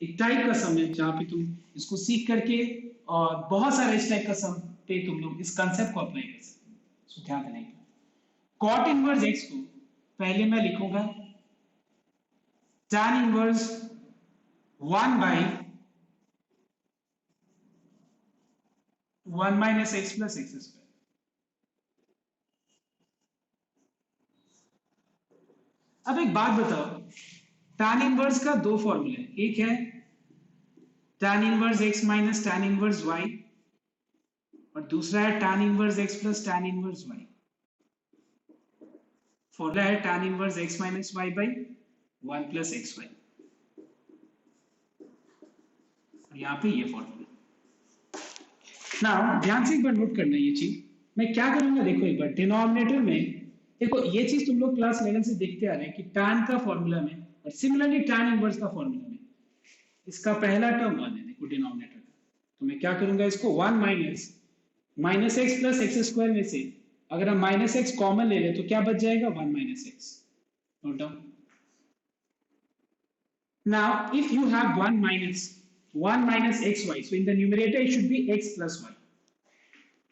A: एक टाइप का सम है जहाँ पे तुम इसको सीख करके और बहुत सारे इस टाइप का सम पे तुम लोग इस कंसेप्ट को अप्लाई कर सकते हो। सो ध्यान देना। कॉट इनवर्स एक्स को पहले मैं लिखूंगा tan inverse 1 by 1 minus x plus x square. अब एक बात बताओ, tan इनवर्स का दो फॉर्मूले, एक है tan inverse x minus tan inverse y और दूसरा है tan inverse x plus tan inverse y। Formula है tan inverse x minus y by 1 plus x y, और यहाँ पे ये फॉर्मूला। ना ध्यान से एक बार नोट करना ये चीज, मैं क्या करूंगा देखो एक बार, डिनोमिनेटर में देखो ये चीज तुम लोग क्लास 11 से देखते आ रहे हैं कि tan का फॉर्मूला में और सिमिलरली tan इनवर्स का फॉर्मूला में इसका पहला टर्म 1 है, देखो डिनोमिनेटर का। तो मैं क्या करूंगा, इसको 1 minus minus x plus x square में से अगर हम माइनस एक्स कॉमन ले लें तो क्या बच जाएगा, 1 minus x. Note down. Now, if you have 1 minus xy, so in the numerator it should be x plus y.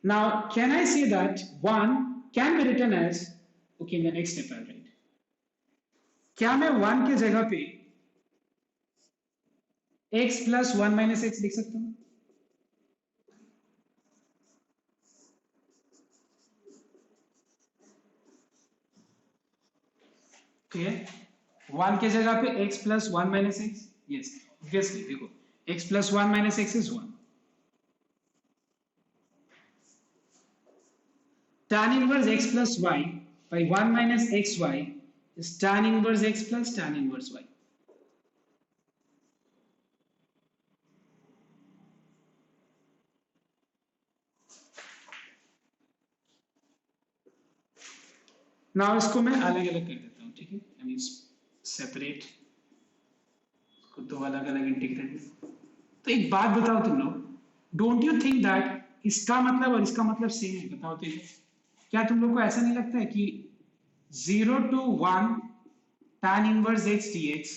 A: Now, can I say that 1 can be written as, okay, in the next step I'll write. क्या मैं 1 के जगह पे x plus 1 minus x लिख सकता हूँ? Clear? 1 के जगह पे x plus 1 minus x, yes, obviously देखो x plus 1 minus x is 1. Tan inverse x plus y by 1 minus xy is tan inverse x plus tan inverse y. Now इसको मैं अलग अलग कर देता हूँ, ठीक है, आई मीन सेपरेट, इसको दो अलग अलग इंटीग्रेट। तो एक बात बताओ तुम लोग, डोंट यू थिंक दैट इसका मतलब और इसका मतलब सेम है? बताओ तो, क्या तुम लोग को ऐसा नहीं लगता है कि 0 to 1 tan inverse x dx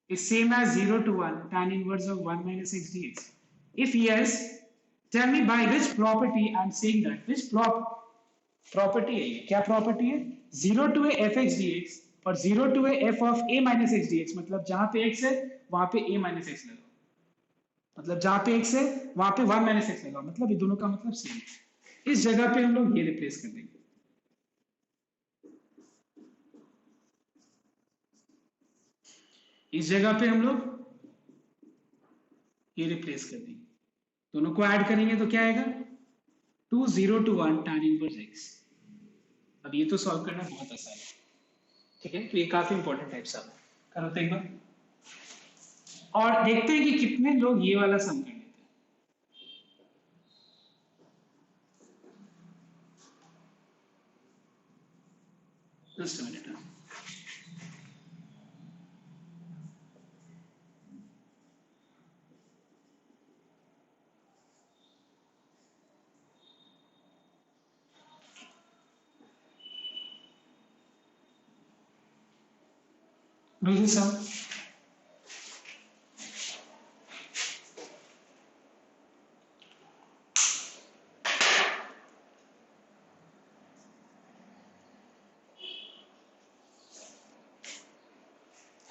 A: is same as 0 to 1 tan inverse of 1 minus x dx? If yes, tell me by which property I am saying that. Which property है ये? क्या प्रॉपर्टी है? 0 to a f x dx और 0 to a f of a minus x dx, मतलब जहां पे x है वहां पे a minus x लगाओ, मतलब जहां पे x है वहां पे 1 minus x लगाओ, मतलब ये दोनों का मतलब सेम है। इस जगह पे हम लोग ये रिप्लेस कर देंगे, इस जगह पे हम लोग ये रिप्लेस कर देंगे, दोनों को ऐड करेंगे तो क्या आएगा, 2 0 to 1 tan इनवर्स x। अब ये तो सॉल्व करना बहुत आसान है, ठीक है, तो ये काफी इंपॉर्टेंट टाइप सम है, करो तो एक बार और देखते हैं कि कितने लोग ये वाला सम कर लेते हैं। Just a minute. Do this sum.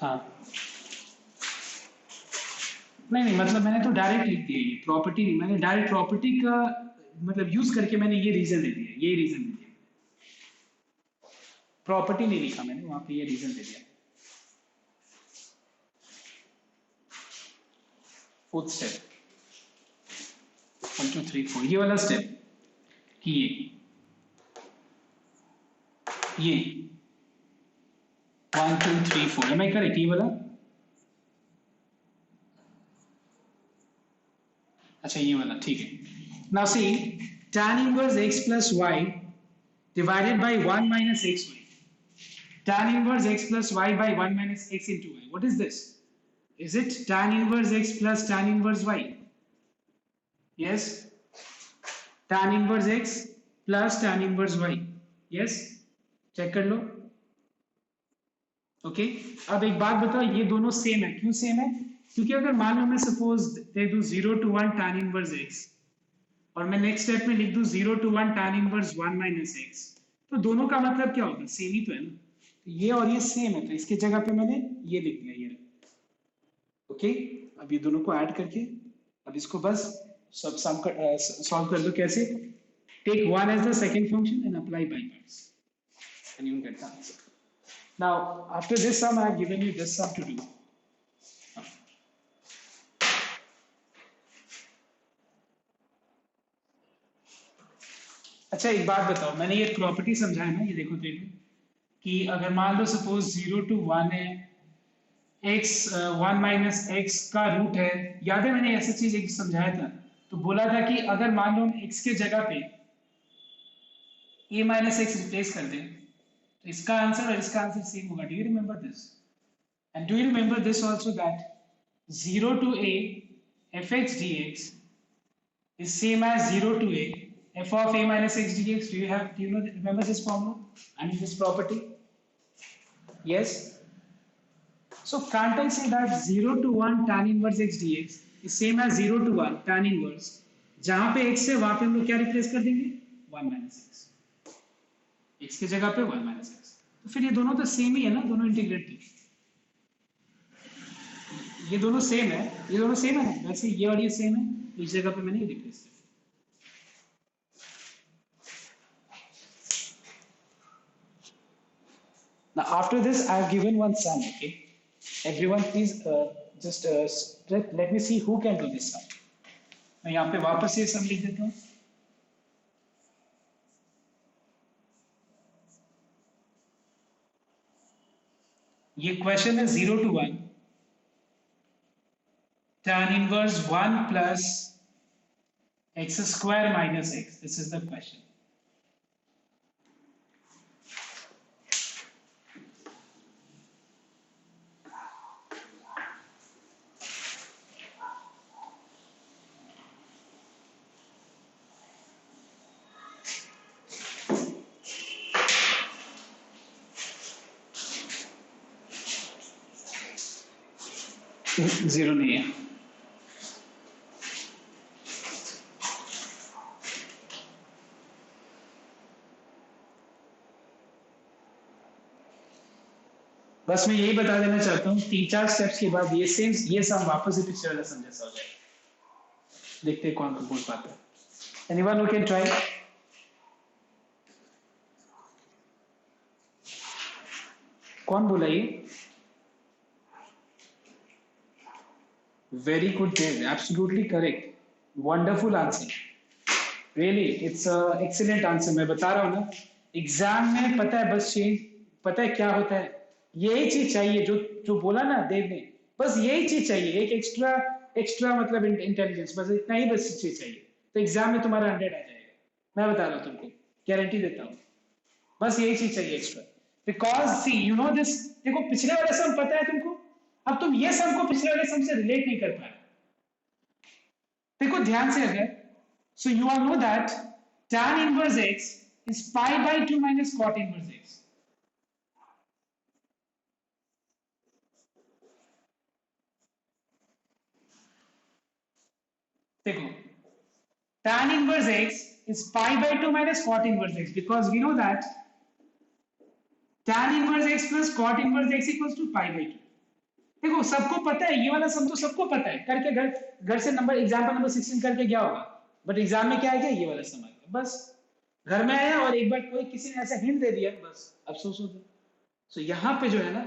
A: हाँ नहीं मतलब मैंने तो डायरेक्ट लिख दिया, ये प्रॉपर्टी नहीं, मैंने डायरेक्ट प्रॉपर्टी का मतलब यूज करके मैंने ये रीजन दे दिया, ये रीजन दे दिया, प्रॉपर्टी नहीं लिखा मैंने, वहां पे ये रीजन दे दिया। फोर्थ स्टेप 1 2 3 4, ये वाला स्टेप कि ये 1 2 3 4, एम आई करेक्ट? ये वाला, अच्छा ये वाला, ठीक है। Now see tan inverse x plus y divided by 1 minus xy, tan inverse x plus y by 1 minus x into y, what is this? Is it tan inverse x plus tan inverse y? Yes, tan inverse x plus tan inverse y। Yes, check कर लो। Okay, अब एक बात बताओ, ये दोनों same है, क्यों सेम है? क्योंकि अगर मान लो मैं सपोज दे दूं 0 to 1 tan इनवर्स x और मैं नेक्स्ट स्टेप में लिख दूं 0 to 1 tan inverse 1 minus x, तो दोनों का मतलब क्या होगा? सेम ही तो है ना। तो ये और ये सेम है, तो इसकी जगह पे मैंने ये लिख दिया, ये। ओके, अब ये दोनों को ऐड करके अब इसको बस सब सॉल्व कर दो। कैसे? Take one as the second function and apply by parts and you will get the answer. Now, after this sum, I have given you this sum to do. अच्छा, एक बात बताओ, मैंने ये प्रॉपर्टी समझाया ना, ये देखो कि अगर मान लो सपोज 0 to 1 है, x 1 माइनस x का रूट है। याद है मैंने ऐसी चीज एक समझाया था, तो बोला था कि अगर मान लो हम x के जगह पे a माइनस x रिप्लेस कर दें, तो इसका आंसर और इसका आंसर सेम होगा। Do you remember this? And do you remember this also that 0 to a fx dx is same as 0 to a f of a minus x dx. Do you know remember this formula? I mean this property? Yes. So can't I say that 0 to 1 tan inverse x dx is same as 0 to 1 tan inverse, जहां पे x है वहां पे हम लोग क्या replace कर देंगे? 1 minus x, x की जगह पे 1 minus x। तो फिर ये दोनों तो सेम ही है ना, दोनों इंटीग्रेटेड, ये दोनों सेम है, ये दोनों सेम है ना, वैसे ये और ये सेम है, इस जगह पे मैंने ये रिप्लेस किया। Now after this I have given one sum. Okay, everyone please just let me see who can do this sum. मैं यहाँ पे वापस ये सम लिख देता हूँ। ये क्वेश्चन है 0 to 1 tan inverse 1 plus x square minus x. This is the question. Zero नहीं है। बस मैं यही बता देना चाहता हूँ, 3-4 स्टेप्स के बाद ये सम वापस से पिछले वाला सम जैसा हो जाएगा। देखते हैं कौन बोल पाता है। Anyone who can try? कौन बोला ये? Very good Dev, absolutely correct, wonderful answer, really it's excellent answer. मैं बता रहा हूँ ना, एग्जाम में पता है बस चेंज, पता है क्या होता है, यही चीज चाहिए जो बोला ना देव ने, बस यही चीज चाहिए, एक एक्स्ट्रा मतलब इंटेलिजेंस, बस इतना ही बस चीज चाहिए, तो एग्जाम में तुम्हारा 100 आ जाएगा। मैं बता रहा हूँ तुमको, गारंटी देता हूँ, बस यही चीज चाहिए extra. Because see you know this, देखो पिछले वाले सम पता है तुमको, अब तुम ये सम को पिछले वाले सम से रिलेट नहीं कर पाए। देखो ध्यान से, अगर so you all know that tan inverse x is pi by 2 minus cot inverse x. देखो tan inverse x is pi by 2 minus cot inverse x because we know that tan inverse x plus cot inverse x equals to pi by 2। देखो सबको पता है, ये वाला सम तो सबको पता है, करके घर से नंबर एग्जांपल नंबर 16 करके गया होगा, बट एग्जाम में क्या आ गया? ये वाला सम आ गया, बस घर में आया और एक बार कोई किसी ने ऐसा हिंट दे दिया, बस अफसोस हो गया। सो यहाँ पे जो है ना,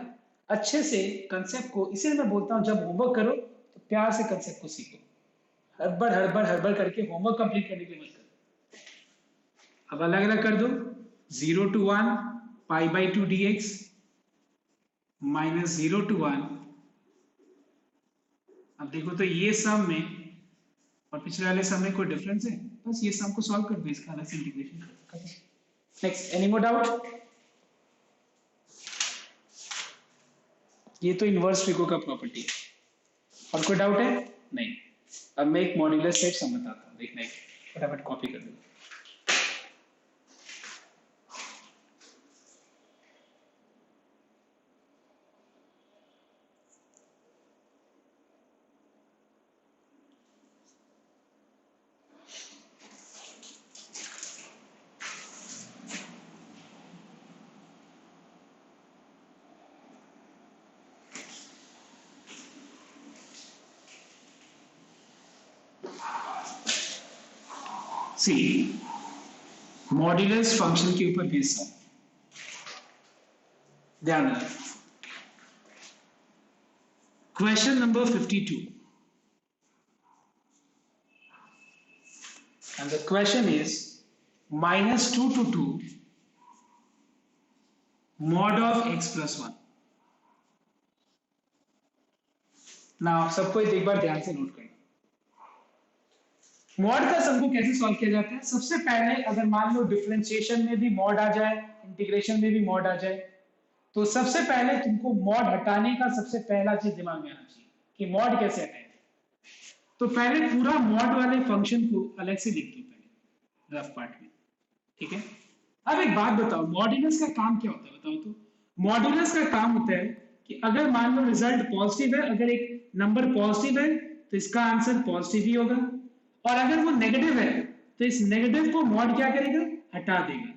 A: अच्छे से कंसेप्ट को, इसीलिए मैं बोलता हूँ जब होमवर्क करो तो प्यार से कंसेप्ट को सीखो, हड़बड़ करके होमवर्क कंप्लीट करने के मत करो। अब अलग अलग कर दो, 0 to 1 pi by 2 dx minus 0 to 1। अब देखो तो ये सम में और पिछले वाले सम में कोई डिफरेंस है? बस ये सम को सॉल्व कर दो, इसका अलग से इंटीग्रेशन कर दो। Next, any more doubt? ये तो इनवर्स फिगर का प्रॉपर्टी है, और कोई डाउट है? नहीं। अब मैं एक मॉड्यूलर सेट सम बताता हूँ, देखना, एक फटाफट कॉपी कर दो। सी मॉड्यूलस फंक्शन के ऊपर बेस्ड है, ध्यान रखना। Question number 52 and the question is -2 to 2 mod of x plus 1। ना आप सबको एक बार ध्यान से नोट करना, मॉड का सम को कैसे सॉल्व किया जाता है। सबसे पहले अगर मान लो डिफरेंशिएशन में भी मॉड आ जाए, इंटीग्रेशन में भी मॉड आ जाए, तो सबसे पहले तुमको मॉड हटाने का सबसे पहला चीज दिमाग में आना चाहिए कि मॉड कैसे हटाएंगे। तो पहले पूरा मॉड वाले फंक्शन को अलग से लिख दो पहले रफ पार्ट में, ठीक है। अब एक बात बताओ, मॉड्यूलस का काम क्या होता है बताओ तो। मॉड्यूलस का काम होता है कि अगर मान लो रिजल्ट पॉजिटिव है, अगर एक नंबर पॉजिटिव है तो इसका आंसर पॉजिटिव ही होगा, और अगर वो नेगेटिव है तो इस नेगेटिव को मॉड क्या करेगा, हटा देगा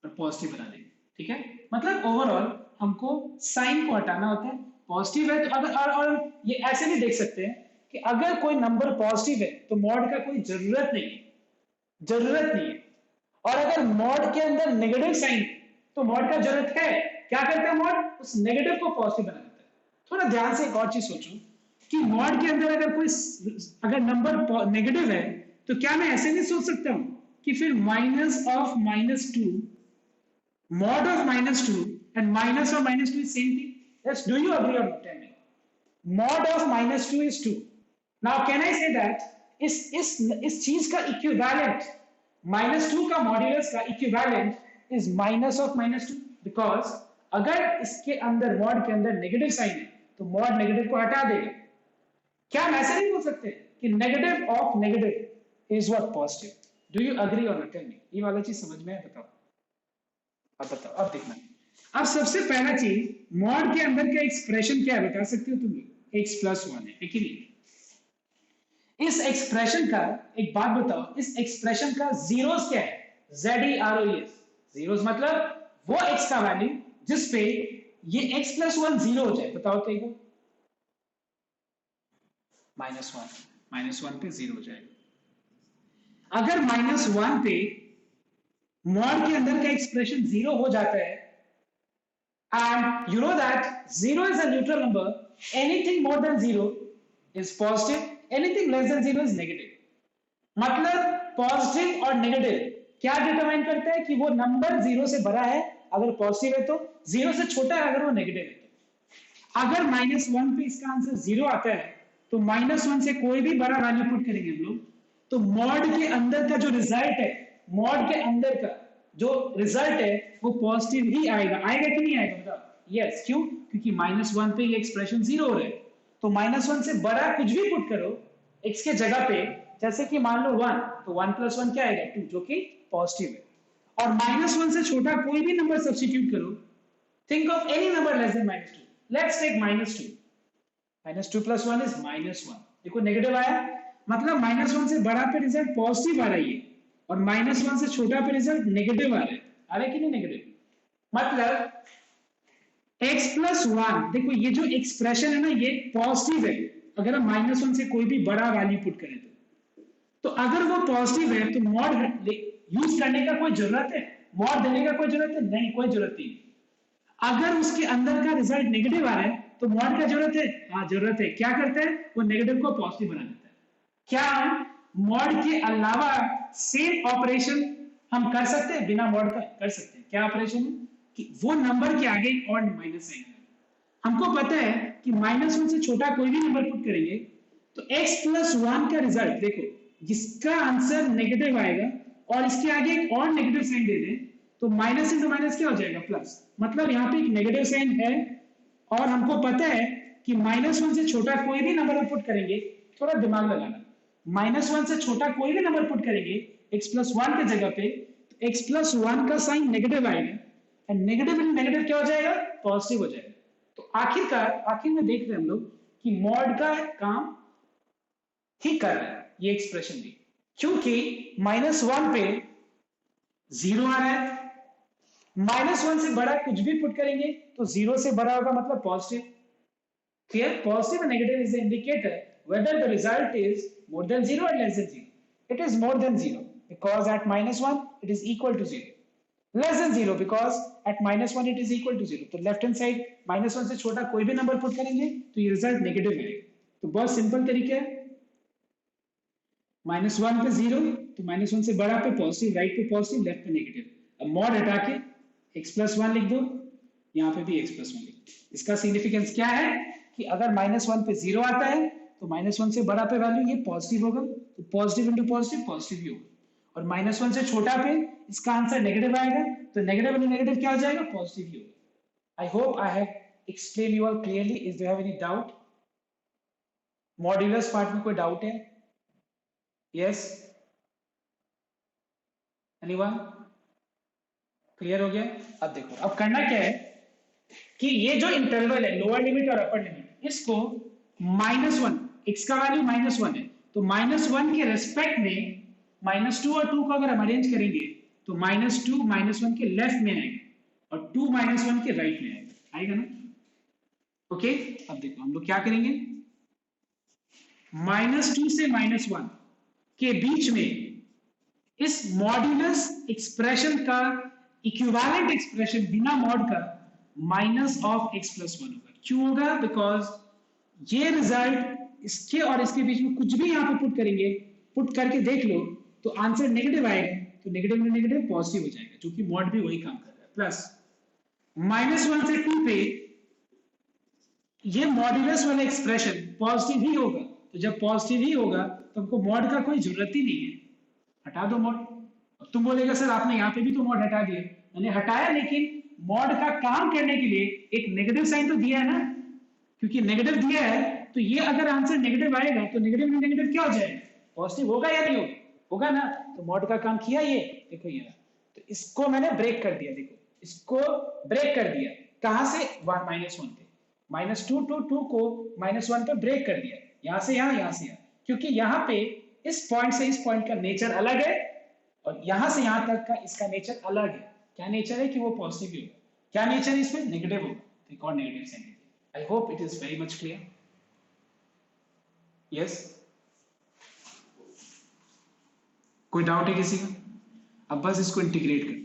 A: और पॉजिटिव बना देगा, ठीक है। मतलब ओवरऑल हमको साइन को हटाना होता है। पॉजिटिव है तो अगर और ये ऐसे भी देख सकते हैं कि अगर कोई नंबर पॉजिटिव है तो मॉड का कोई जरूरत नहीं है, जरूरत नहीं है। और अगर मॉड के अंदर नेगेटिव साइन तो मॉड का जरूरत है, क्या करता है मॉड, उस नेगेटिव को पॉजिटिव बना देता है। थोड़ा ध्यान से एक और चीज सोचो कि मॉड के अंदर अगर कोई अगर नंबर नेगेटिव है तो क्या मैं ऐसे नहीं सोच सकता हूं कि फिर minus of -2 mod of -2 and minus of -2 is same thing? Yes, do you agree or not? Tell me. Mod of -2 is 2. Now can I say that इस चीज का इक्विवेलेंट -2 का मॉड्यूलस का equivalent is minus of -2, because अगर इसके अंदर mod के अंदर नेगेटिव साइन है तो मॉड नेगेटिव को हटा देगा। क्या हम ऐसे नहीं बोल सकते कि negative of negative is what positive? Do you agree और नॉट? टेल मी, ये वाला चीज समझ में है? बताओ, अब बताओ, अब देखना। अब सबसे पहला चीज, मॉड के अंदर का एक्सप्रेशन क्या है बता सकते हो तुम लोग? x+1 है कि नहीं? इस एक्सप्रेशन का एक बात बताओ, इस एक्सप्रेशन का जीरोस क्या है? ZEROES। जीरोस मतलब वो x का वैल्यू जिस पे ये x+1 जीरो हो जाए। बताओ तो एक -1 पे जीरो हो जाएगा। अगर -1 पे मॉड के अंदर का एक्सप्रेशन जीरो हो जाता है, and you know that 0 is a neutral number, anything more than 0 is positive, anything less than 0 is negative। मतलब पॉजिटिव और नेगेटिव क्या डिटरमाइन करता है कि वो नंबर 0 से बड़ा है अगर पॉजिटिव है तो, 0 से छोटा है अगर वो नेगेटिव है तो। अगर -1 पे इसका आंसर 0 आता है तो -1 से कोई भी बड़ा वैल्यू पुट करेंगे हम लोग तो मॉड के अंदर का जो रिजल्ट है, मॉड के अंदर का जो रिजल्ट है वो पॉजिटिव ही आएगा। आएगा कि नहीं आएगा बताओ? यस। क्यों? क्योंकि -1 पे ये एक्सप्रेशन 0 हो रहा है, तो -1 से बड़ा कुछ भी पुट करो x के जगह पे, जैसे कि मान लो 1, तो 1 + 1 क्या आएगा? 2, जो कि पॉजिटिव है। और -1 से छोटा कोई भी नंबर सब्स्टिट्यूट करो, think of any number less than -2। Let's take -2। -2 + 1 is -1। देखो नेगेटिव आया, मतलब -1 से बड़ा पे रिजल्ट पॉजिटिव आ रही है और -1 से छोटा पे रिजल्ट नेगेटिव आ रहा है। आ रहा है कि नहीं नेगेटिव? मतलब x+1, देखो ये जो एक्सप्रेशन है ना ये पॉजिटिव है अगर हम -1 से कोई भी बड़ा वैल्यू पुट करें तो अगर वो पॉजिटिव है तो मॉड यूज करने का कोई जरूरत है? मॉड देने का कोई जरूरत है? नहीं, कोई जरूरत नहीं। अगर उसके अंदर का रिजल्ट नेगेटिव आ रहा है तो मॉड का जरूरत है? हाँ जरूरत है। क्या करता है वो? नेगेटिव को पॉजिटिव बना देता है। क्या हम मॉड के अलावा सेम ऑपरेशन हम कर सकते हैं बिना मॉड का? कर सकते हैं। क्या ऑपरेशन? कि वो नंबर के आगे और माइनस साइन है। हमको पता है कि -1 से छोटा कोई भी नंबर पुट करेंगे तो x+1 का रिजल्ट देखो, जिसका आंसर नेगेटिव आएगा और इसके आगे एक और नेगेटिव साइन दे दें तो माइनस इंटू माइनस क्या हो जाएगा? प्लस। मतलब यहाँ पे एक नेगेटिव साइन है और हमको पता है कि -1 से छोटा कोई भी नंबर पुट करेंगे, थोड़ा दिमाग लगाना, -1 से छोटा कोई भी नंबर पुट करेंगे x+1 के जगह पे, तो x+1 का साइन नेगेटिव आएगा और नेगेटिव नेगेटिव क्या हो जाएगा? पॉजिटिव हो जाएगा। तो आखिरकार आखिर में देख रहे हैं हम लोग कि मॉड का काम ठीक कर रहा है ये एक्सप्रेशन भी, क्योंकि -1 पे 0 आ रहा है, -1 से बड़ा कुछ भी पुट करेंगे तो 0 से बड़ा होगा, मतलब positive. Clear? Positive and negative is the indicator whether the result is more than 0 or less than 0. It is more than 0. because at -1 it is equal to 0, less than 0 because at -1 it is equal to 0. तो left hand side -1 से छोटा कोई भी number put करेंगे तो ये result negative आएगा. तो बहुत सिंपल तरीका है. -1 पे 0 तो -1 से बड़ा पे पॉजिटिव, राइट पे पॉजिटिव, लेफ्ट पे नेगेटिव. अब मॉड हटा के x+1 लिख दो, यहाँ पे भी x+1 लिख दो. इसका सिग्निफिकेंस क्या है कि अगर -1 पे 0 आता है तो -1 से बड़ा पे वैल्यू ये पॉजिटिव होगा, तो पॉजिटिव इंटू पॉजिटिव पॉजिटिव ही होगा. और -1 से छोटा पे इसका आंसर नेगेटिव आएगा, तो नेगेटिव इंटू नेगेटिव क्या हो जाएगा, पॉजिटिव ही होगा. I hope I have explain you all clearly. Is do have any doubt? Modulus part में कोई डाउट है? Yes, anyone? क्लियर हो गया? अब देखो, अब करना क्या है कि ये जो इंटरवल है, लोअर लिमिट और अपर लिमिट, इसको -1, x का वैल्यू -1 है, तो -1 के रेस्पेक्ट में -2 और 2 को अगर हम अरेंज करेंगे तो -2 -1 के लेफ्ट में आएगा और 2 -1 के राइट में आएगा. आएगा ना? ओके. अब देखो हम लोग क्या करेंगे, -2 से -1 के बीच में इस मॉड्यूलस एक्सप्रेशन का इक्विवेलेंट एक्सप्रेशन बिना मॉड का -(x+1) होगा. क्यों होगा? बिकॉज ये रिजल्ट इसके और इसके बीच में कुछ भी यहां पे पुट करेंगे, पुट करके देख लो तो आंसर नेगेटिव आएगा, तो नेगेटिव में नेगेटिव पॉजिटिव हो जाएगा, जो कि मॉड भी वही काम कर रहा है. प्लस -1 से 2 पे ये मॉड्यूलस वाला एक्सप्रेशन पॉजिटिव ही होगा, तो जब पॉजिटिव ही होगा तो हमको मॉड का कोई जरूरत ही नहीं है. हटा दो मॉड. तुम बोलेगा सर आपने यहाँ पे भी तो मॉड हटा दिया. मैंने हटाया, लेकिन मॉड का काम करने के लिए एक नेगेटिव साइन तो दिया है ना, क्योंकि नेगेटिव दिया है तो ये अगर आंसर नेगेटिव आएगा तो नेगेटिव में नेगेटिव क्या हो जाएगा, पॉजिटिव होगा या नहीं होगा? होगा ना. तो मॉड का काम किया ये. देखो ये, तो इसको मैंने ब्रेक कर दिया. देखो इसको ब्रेक कर दिया. कहां से? -1 पे. -2 to 2 को -1 पे ब्रेक कर दिया. यहां से यहां, यहां से यहां, क्योंकि यहां पे इस पॉइंट से इस पॉइंट का नेचर अलग है और यहां से यहां तक का इसका नेचर अलग है. क्या नेचर है कि वो पॉजिटिव ही होगा. क्या नेचर है इसमें? नेगेटिव होगा. तो एक और negative sign. I hope it is very much clear. Yes, कोई डाउट है किसी का? अब बस इसको इंटीग्रेट कर दो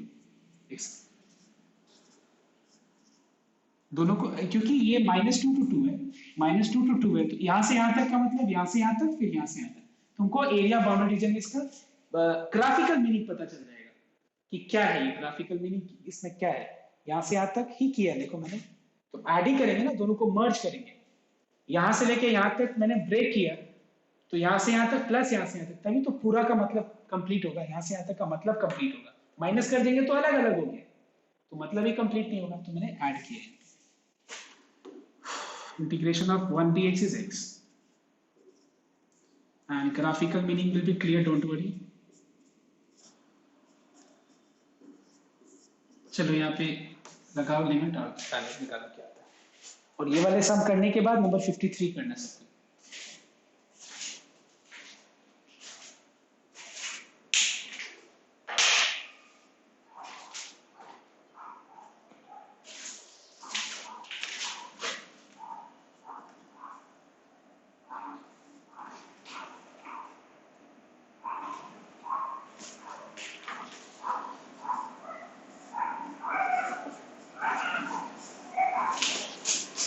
A: दोनों को, क्योंकि ये -2 to 2 है, -2 to 2 है, तो यहां से यहां तक का मतलब यहां से यहां तक, फिर यहां से यहां तक. तुमको एरिया बाउंड्री रीजन में इसका ग्राफिकल मीनिंग पता चल जाएगा कि क्या है ये ग्राफिकल मीनिंग, इसमें क्या है. यहां से यहां तक ही किया देखो मैंने, तो ऐड ही करेंगे ना, दोनों को मर्ज करेंगे. यहां से लेके यहां तक मैंने ब्रेक किया, तो यहां से यहां तक प्लस यहां से यहां तक, तभी तो पूरा का मतलब कंप्लीट होगा. यहां से यहां तक का मतलब कंप्लीट होगा. माइनस कर देंगे तो अलग अलग हो गया, तो मतलब ही कंप्लीट नहीं होगा. तो मैंने ऐड किया. Integration of 1 dx is x, and graphical meaning will be clear, don't worry. चलो यहाँ पे लगाओ लिमिट और निकालो क्या आता है. और ये वाले सम करने के बाद नंबर 53 करना सकते.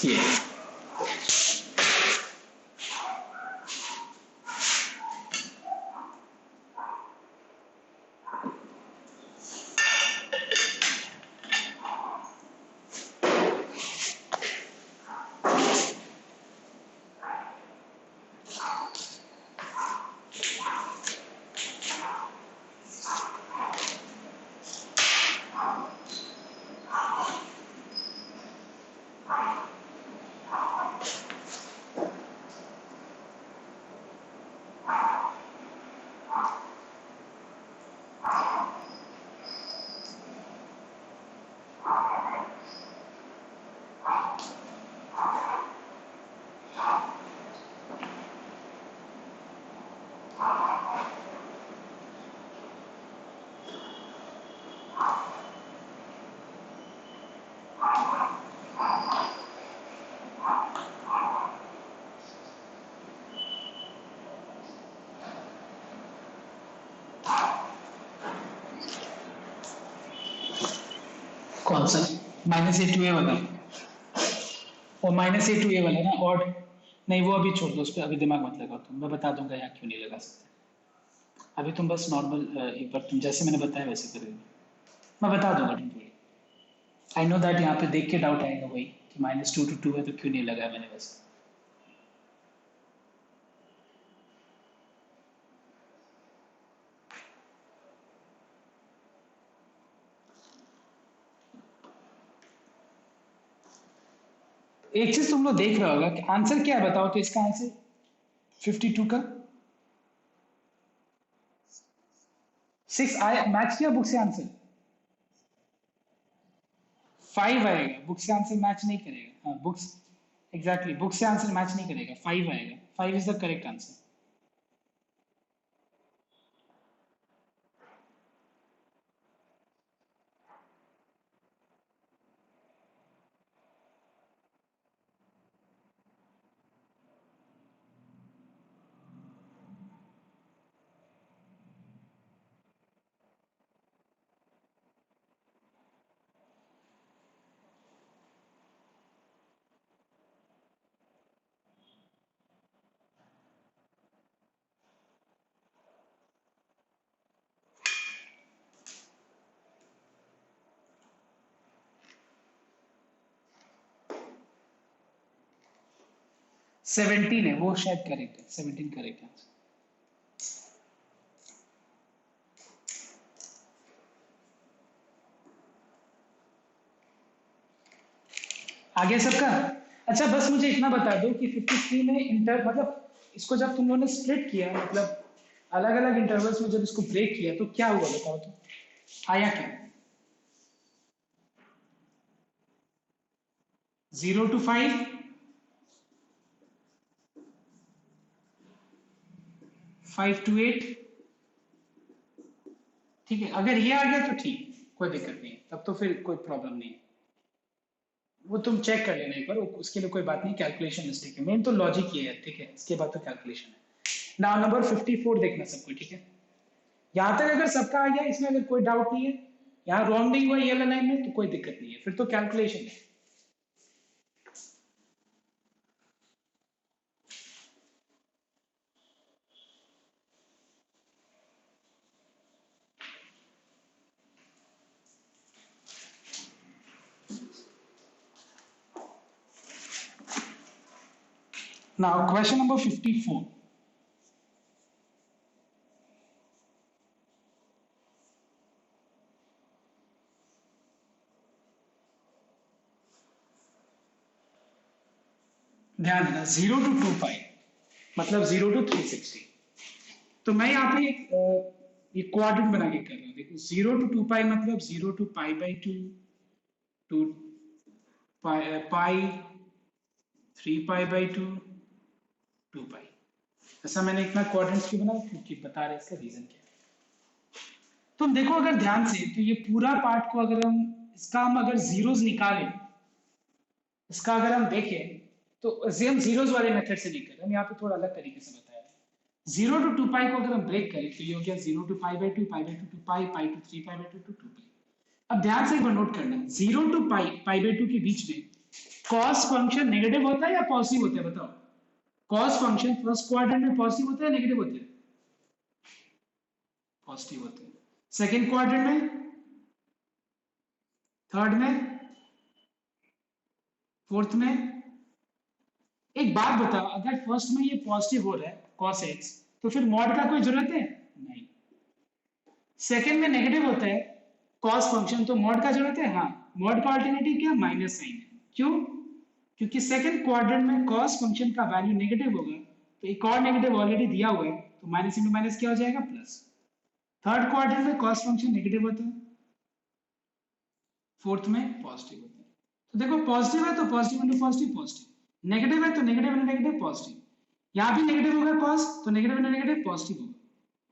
A: Yeah. Option minus a to a वाला और माइनस ए टू ए वाला ना और नहीं वो अभी छोड़ दो उस पर अभी दिमाग मत लगाओ तुम मैं बता दूंगा यहाँ क्यों नहीं लगा सकते अभी तुम बस नॉर्मल एक बार तुम जैसे मैंने बताया वैसे करोगे मैं बता दूंगा तुमको आई नो दैट यहाँ पे देख के डाउट आएगा वही कि माइनस टू टू टू है तो क्यों नहीं लगा मैंने वैसे एक चीज तुम लोग देख रहे होगा कि आंसर क्या है बताओ तो इसका आंसर 52 का 6 आया मैच किया बुक से आंसर 5 आएगा बुक से आंसर मैच नहीं करेगा हाँ बुक्स एग्जैक्टली बुक से आंसर मैच नहीं करेगा 5 आएगा 5 is the correct answer seventeen है वो शायद करेक्ट है 17 करेक्ट है आगे सबका अच्छा बस मुझे इतना बता दो कि 53 में इंटर मतलब इसको जब तुम लोगों ने स्प्लिट किया मतलब अलग अलग इंटरवल्स में जब इसको ब्रेक किया तो क्या हुआ बताओ तो आया क्या 0 to 5 5 to 8 ठीक है अगर ये आ गया तो ठीक कोई दिक्कत नहीं तब तो फिर कोई प्रॉब्लम नहीं वो तुम चेक कर लेना एक बार उसके लिए कोई बात नहीं कैलकुलेशन मिस्टेक है मेन तो लॉजिक ये है ठीक है इसके बाद तो कैलकुलेशन है नाउ नंबर 54 देखना सबको ठीक है यहां तक अगर सबका आ गया इसमें अगर कोई डाउट नहीं है यहाँ राउंडिंग हुआ ये लाइन में तो कोई दिक्कत नहीं है फिर तो कैलकुलेशन है नाउ क्वेश्चन नंबर 54 ध्यान देना 0 to 2 पाई मतलब 0 to 360 तो मैं यहाँ पे ये क्वाड्रेंट बना के कर रहा हूँ देखो 0 to 2 पाई मतलब 0 to pi by 2 to pi 3 pi by 2 2 pi ऐसा मैंने इतना क्वाड्रेंट क्यों बनाया क्योंकि बता रहे इसका रीजन क्या है तुम देखो अगर ध्यान से तो ये पूरा पार्ट को अगर हम इसका हम अगर जीरोस निकालें इसका अगर हम देखें तो हम जीरोस वाले मेथड से नहीं कर रहे हम यहाँ पे थोड़ा अलग तरीके से बताया 0 to 2 पाई को अगर हम ब्रेक करें तो ये हो गया 0 to pi by 2 pi by 2 to pi pi to 3 pi by 2 to 2 pi अब ध्यान से एक बार नोट करना 0 to पाई पाई बाई 2 के बीच में कॉस फंक्शन नेगेटिव होता है या पॉजिटिव होता है बताओ कॉस फंक्शन फर्स्ट क्वाड्रेंट में पॉजिटिव होता है नेगेटिव होता है पॉजिटिव होता है सेकंड क्वाड्रेंट में थर्ड में फोर्थ में एक बात बताओ अगर फर्स्ट में ये पॉजिटिव हो रहा है cos x तो फिर मॉड का कोई जरूरत है नहीं सेकंड में नेगेटिव होता है cos फंक्शन तो मॉड का जरूरत है हाँ मॉड का अल्टरनेटिव क्या माइनस साइन है क्यों क्योंकि सेकंड क्वाड्रेंट में cos फंक्शन का वैल्यू नेगेटिव होगा तो एक और नेगेटिव ऑलरेडी दिया हुआ है तो माइनस इंटू माइनस क्या हो जाएगा प्लस थर्ड क्वाड्रेंट में cos फंक्शन नेगेटिव होता है फोर्थ में पॉजिटिव होता है तो देखो पॉजिटिव है तो positive into positive positive negative है तो नेगेटिव इंटू नेगेटिव पॉजिटिव यहाँ भी नेगेटिव होगा cos तो नेगेटिव इंटू नेगेटिव पॉजिटिव होगा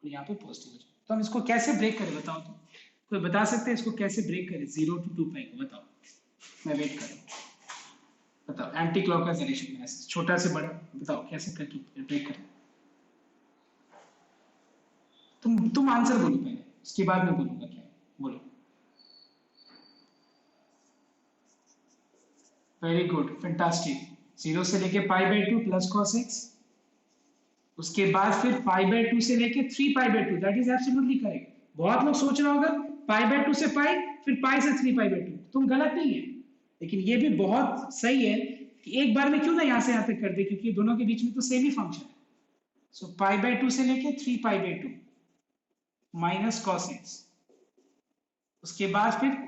A: और यहाँ पे पॉजिटिव हो जाएगा तो हम इसको कैसे ब्रेक करें बताओ तो कोई बता सकते हैं इसको कैसे ब्रेक करें 0 to 2 पाई को बताओ मैं वेट कर रहा हूँ बताओ एंटी क्लॉकवाइज डायरेक्शन में छोटा से बड़ा बताओ कैसे करके ब्रेक करें तुम आंसर बोलो पहले उसके बाद मैं बोलूंगा क्या बोलो वेरी गुड, फैंटास्टिक। 0 से लेके पाई बाई 2 प्लस कॉस एक्स, उसके बाद फिर पाई बाई 2 से लेके 3 pi by 2, that is absolutely correct. बहुत लोग सोच रहे होगा पाई बाई 2 से पाई, फिर पाई से 3 पाई बाई 2, तुम गलत नहीं है, लेकिन ये भी बहुत सही है कि एक बार में क्यों ना यहाँ से यहाँ तक कर दे, क्योंकि दोनों के बीच में तो सेम ही फंक्शन है। सो पाई बाई 2 से लेके 3 pi by 2 minus cos x, उसके बाद फिर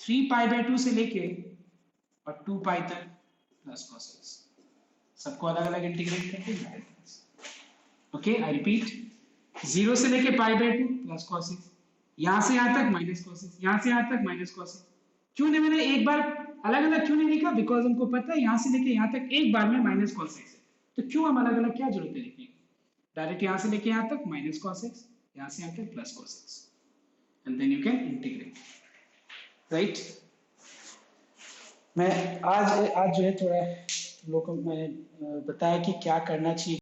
A: 3 पाई बाई 2 से लेके और 2 पाई तक प्लस कॉस एक्स, सबको अलग अलग इंटीग्रेट करके हैं। ओके, आई रिपीट, 0 से लेके पाई बाई 2 प्लस कॉस एक्स, यहाँ से यहाँ तक माइनस कॉस एक्स, यहाँ से यहाँ तक माइनस कॉस एक्स। क्यों नहीं मैंने एक बार अलग अलग क्यों नहीं लिखा, बिकॉज हमको पता है यहाँ से लेके यहाँ तक एक बार में माइनस कॉस एक्स है, तो क्यों हम अलग अलग, क्या जरूरत है लिखने की। डायरेक्ट यहाँ से लेके यहाँ तक माइनस कॉस एक्स, यहाँ से यहाँ तक plus cos x, and then you can integrate, right. मैं आज जो है थोड़ा लोगों को मैंने बताया कि क्या करना चाहिए।